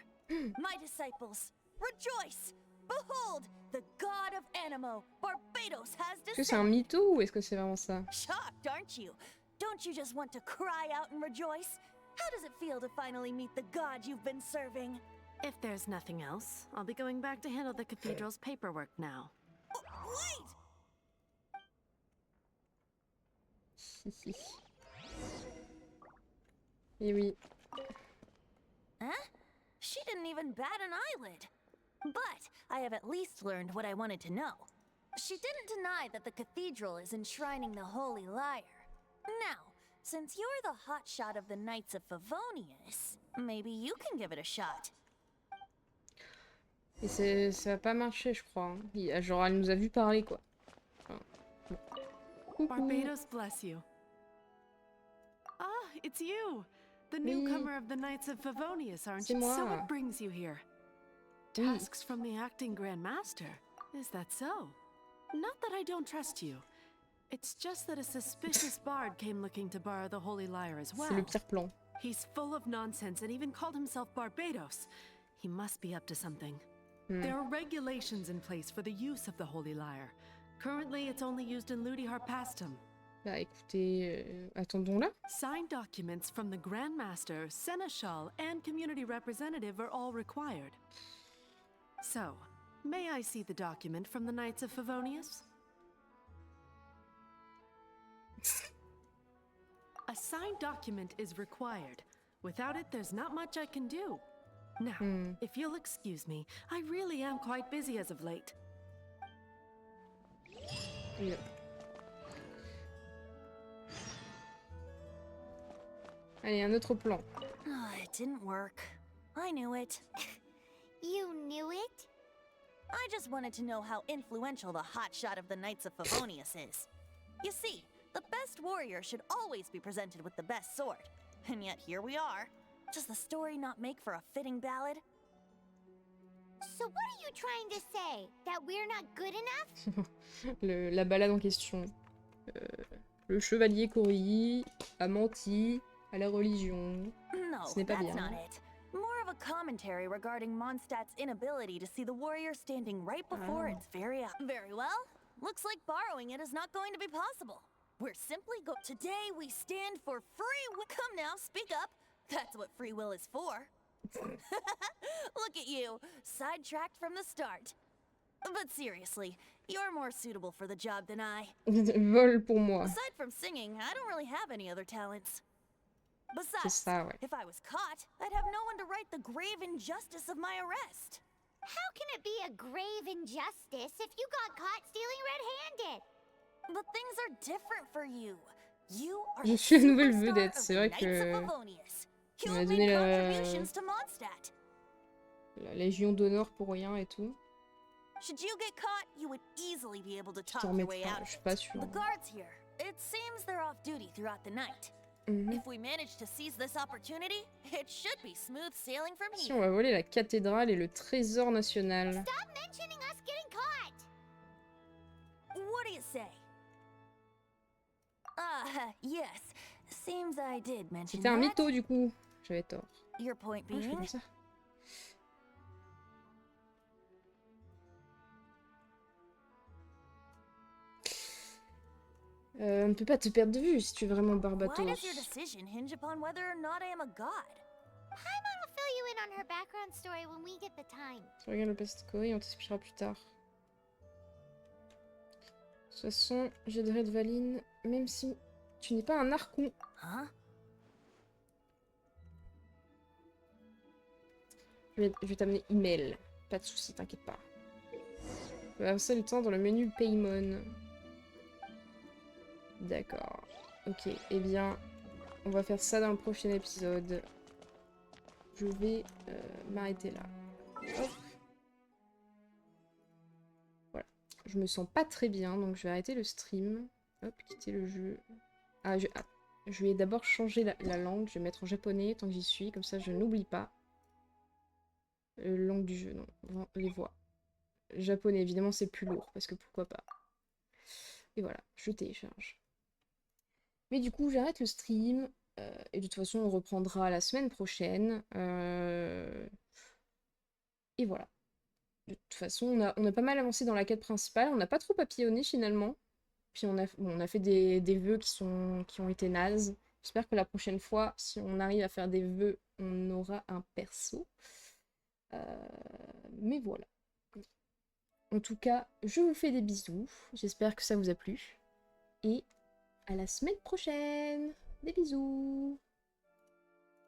My disciples, rejoice! Behold, the god of Animo, Barbados, has Est-ce que c'est un mytho ou est-ce que c'est vraiment ça? Shocked, aren't you? Don't you just want to cry out and rejoice? How does it feel to finally meet the god you've been serving? If there's nothing else, I'll be going back to handle the cathedral's paperwork now. Wait! Eh oui. Huh? She didn't even bat an eyelid. But I have at least learned what I wanted to know. She didn't deny that the cathedral is enshrining the Holy Lyre. Now, since you're the hotshot of the Knights of Favonius, maybe you can give it a shot. Et ça va pas marcher, je crois. Hein. Genre, elle nous a vu parler, quoi. Enfin, bon. Barbados bless you. Ah, it's you! The Oui. newcomer of the Knights of Favonius, aren't C'est you? So moi. what brings you here? Oui. Tasks from the acting Grand Master. Is that so? Not that I don't trust you. It's just that a suspicious bard came looking to borrow the Holy Lyre as well. C'est le pire plan. He's full of nonsense and even called himself Barbados. He must be up to something. There are regulations in place for the use of the Holy Lyre. Currently, it's only used in Ludi Harpastum. Bah écoutez, attendons-la. Signed documents from the Grand Master, Seneschal, and community representative are all required. So, may I see the document from the Knights of Favonius? A signed document is required. Without it, there's not much I can do. Now, if you'll excuse me, I really am quite busy as of late. Yeah. Allez, un autre plan. Oh, it didn't work. I knew it. You knew it? I just wanted to know how influential the hotshot of the Knights of Favonius is. You see, the best warrior should always be presented with the best sword. And yet here we are. Does the story not make for a fitting ballad? So what are you trying to say? That we're not good enough? La balade en question. Le chevalier Cory a menti à la religion. No, Ce n'est pas that's bien. not it. More of a commentary regarding Mondstadt's inability to see the warrior standing right before its very eyes. Very well. Looks like borrowing it is not going to be possible. We're simply Today we stand for free will. Come now, speak up. That's what free will is for. Look at you, sidetracked from the start. But seriously, you're more suitable for the job than I. Vol pour moi. Aside from singing, I don't really have any other talents. C'est Besides, ça, ouais. if I was caught, I'd have no one to right the grave injustice of my arrest. How can it be a grave injustice if you got caught stealing red-handed? But things are different for you. You are Je the suis la nouvelle superstar vedette, of c'est the vrai Knights que of Favonius. on m'a You've donné made la contributions to Mondstadt. Légion d'honneur pour rien et tout. Should you get caught, you would easily be able to Je talk t'en your way remettrai, out je of suis it. pas sûre. The guards here, it seems they're off duty throughout the night. If we manage to seize this opportunity, it should be smooth sailing from Si here. on va voler la cathédrale et le trésor national. Stop mentioning us getting caught! What do you say? Yes. Seems I did mention C'était un that. mytho du coup. J'avais tort. Your point Ah, je fais being? comme ça. On ne peut pas te perdre de vue si tu es vraiment Why Barbatos. does your decision hinge upon whether or not I am a god? Paimon will fill you in on her background story when we get the time. Tu regardes le Pestco et on t'expliquera plus tard. De toute façon, j'ai de Red Valine, même si tu n'es pas un archon. Huh? Je vais t'amener email. Pas de soucis, t'inquiète pas. On va avancer le temps dans le menu Paymon. D'accord. Ok, eh bien, on va faire ça dans le prochain épisode. Je vais m'arrêter là. Hop. Voilà. Je me sens pas très bien, donc je vais arrêter le stream. Hop, quitter le jeu. Ah, je vais d'abord changer la langue. Je vais mettre en japonais tant que j'y suis, comme ça je n'oublie pas. Langue du jeu, non, les voix. Japonais, évidemment, c'est plus lourd, parce que pourquoi pas. Et voilà, je télécharge. Mais du coup, j'arrête le stream, et de toute façon, on reprendra la semaine prochaine. Et voilà. De toute façon, on a pas mal avancé dans la quête principale, on n'a pas trop papillonné finalement. Puis on a fait des vœux qui ont été nazes. J'espère que la prochaine fois, si on arrive à faire des vœux, on aura un perso. Mais voilà. En tout cas, je vous fais des bisous. J'espère que ça vous a plu. Et à la semaine prochaine. Des bisous.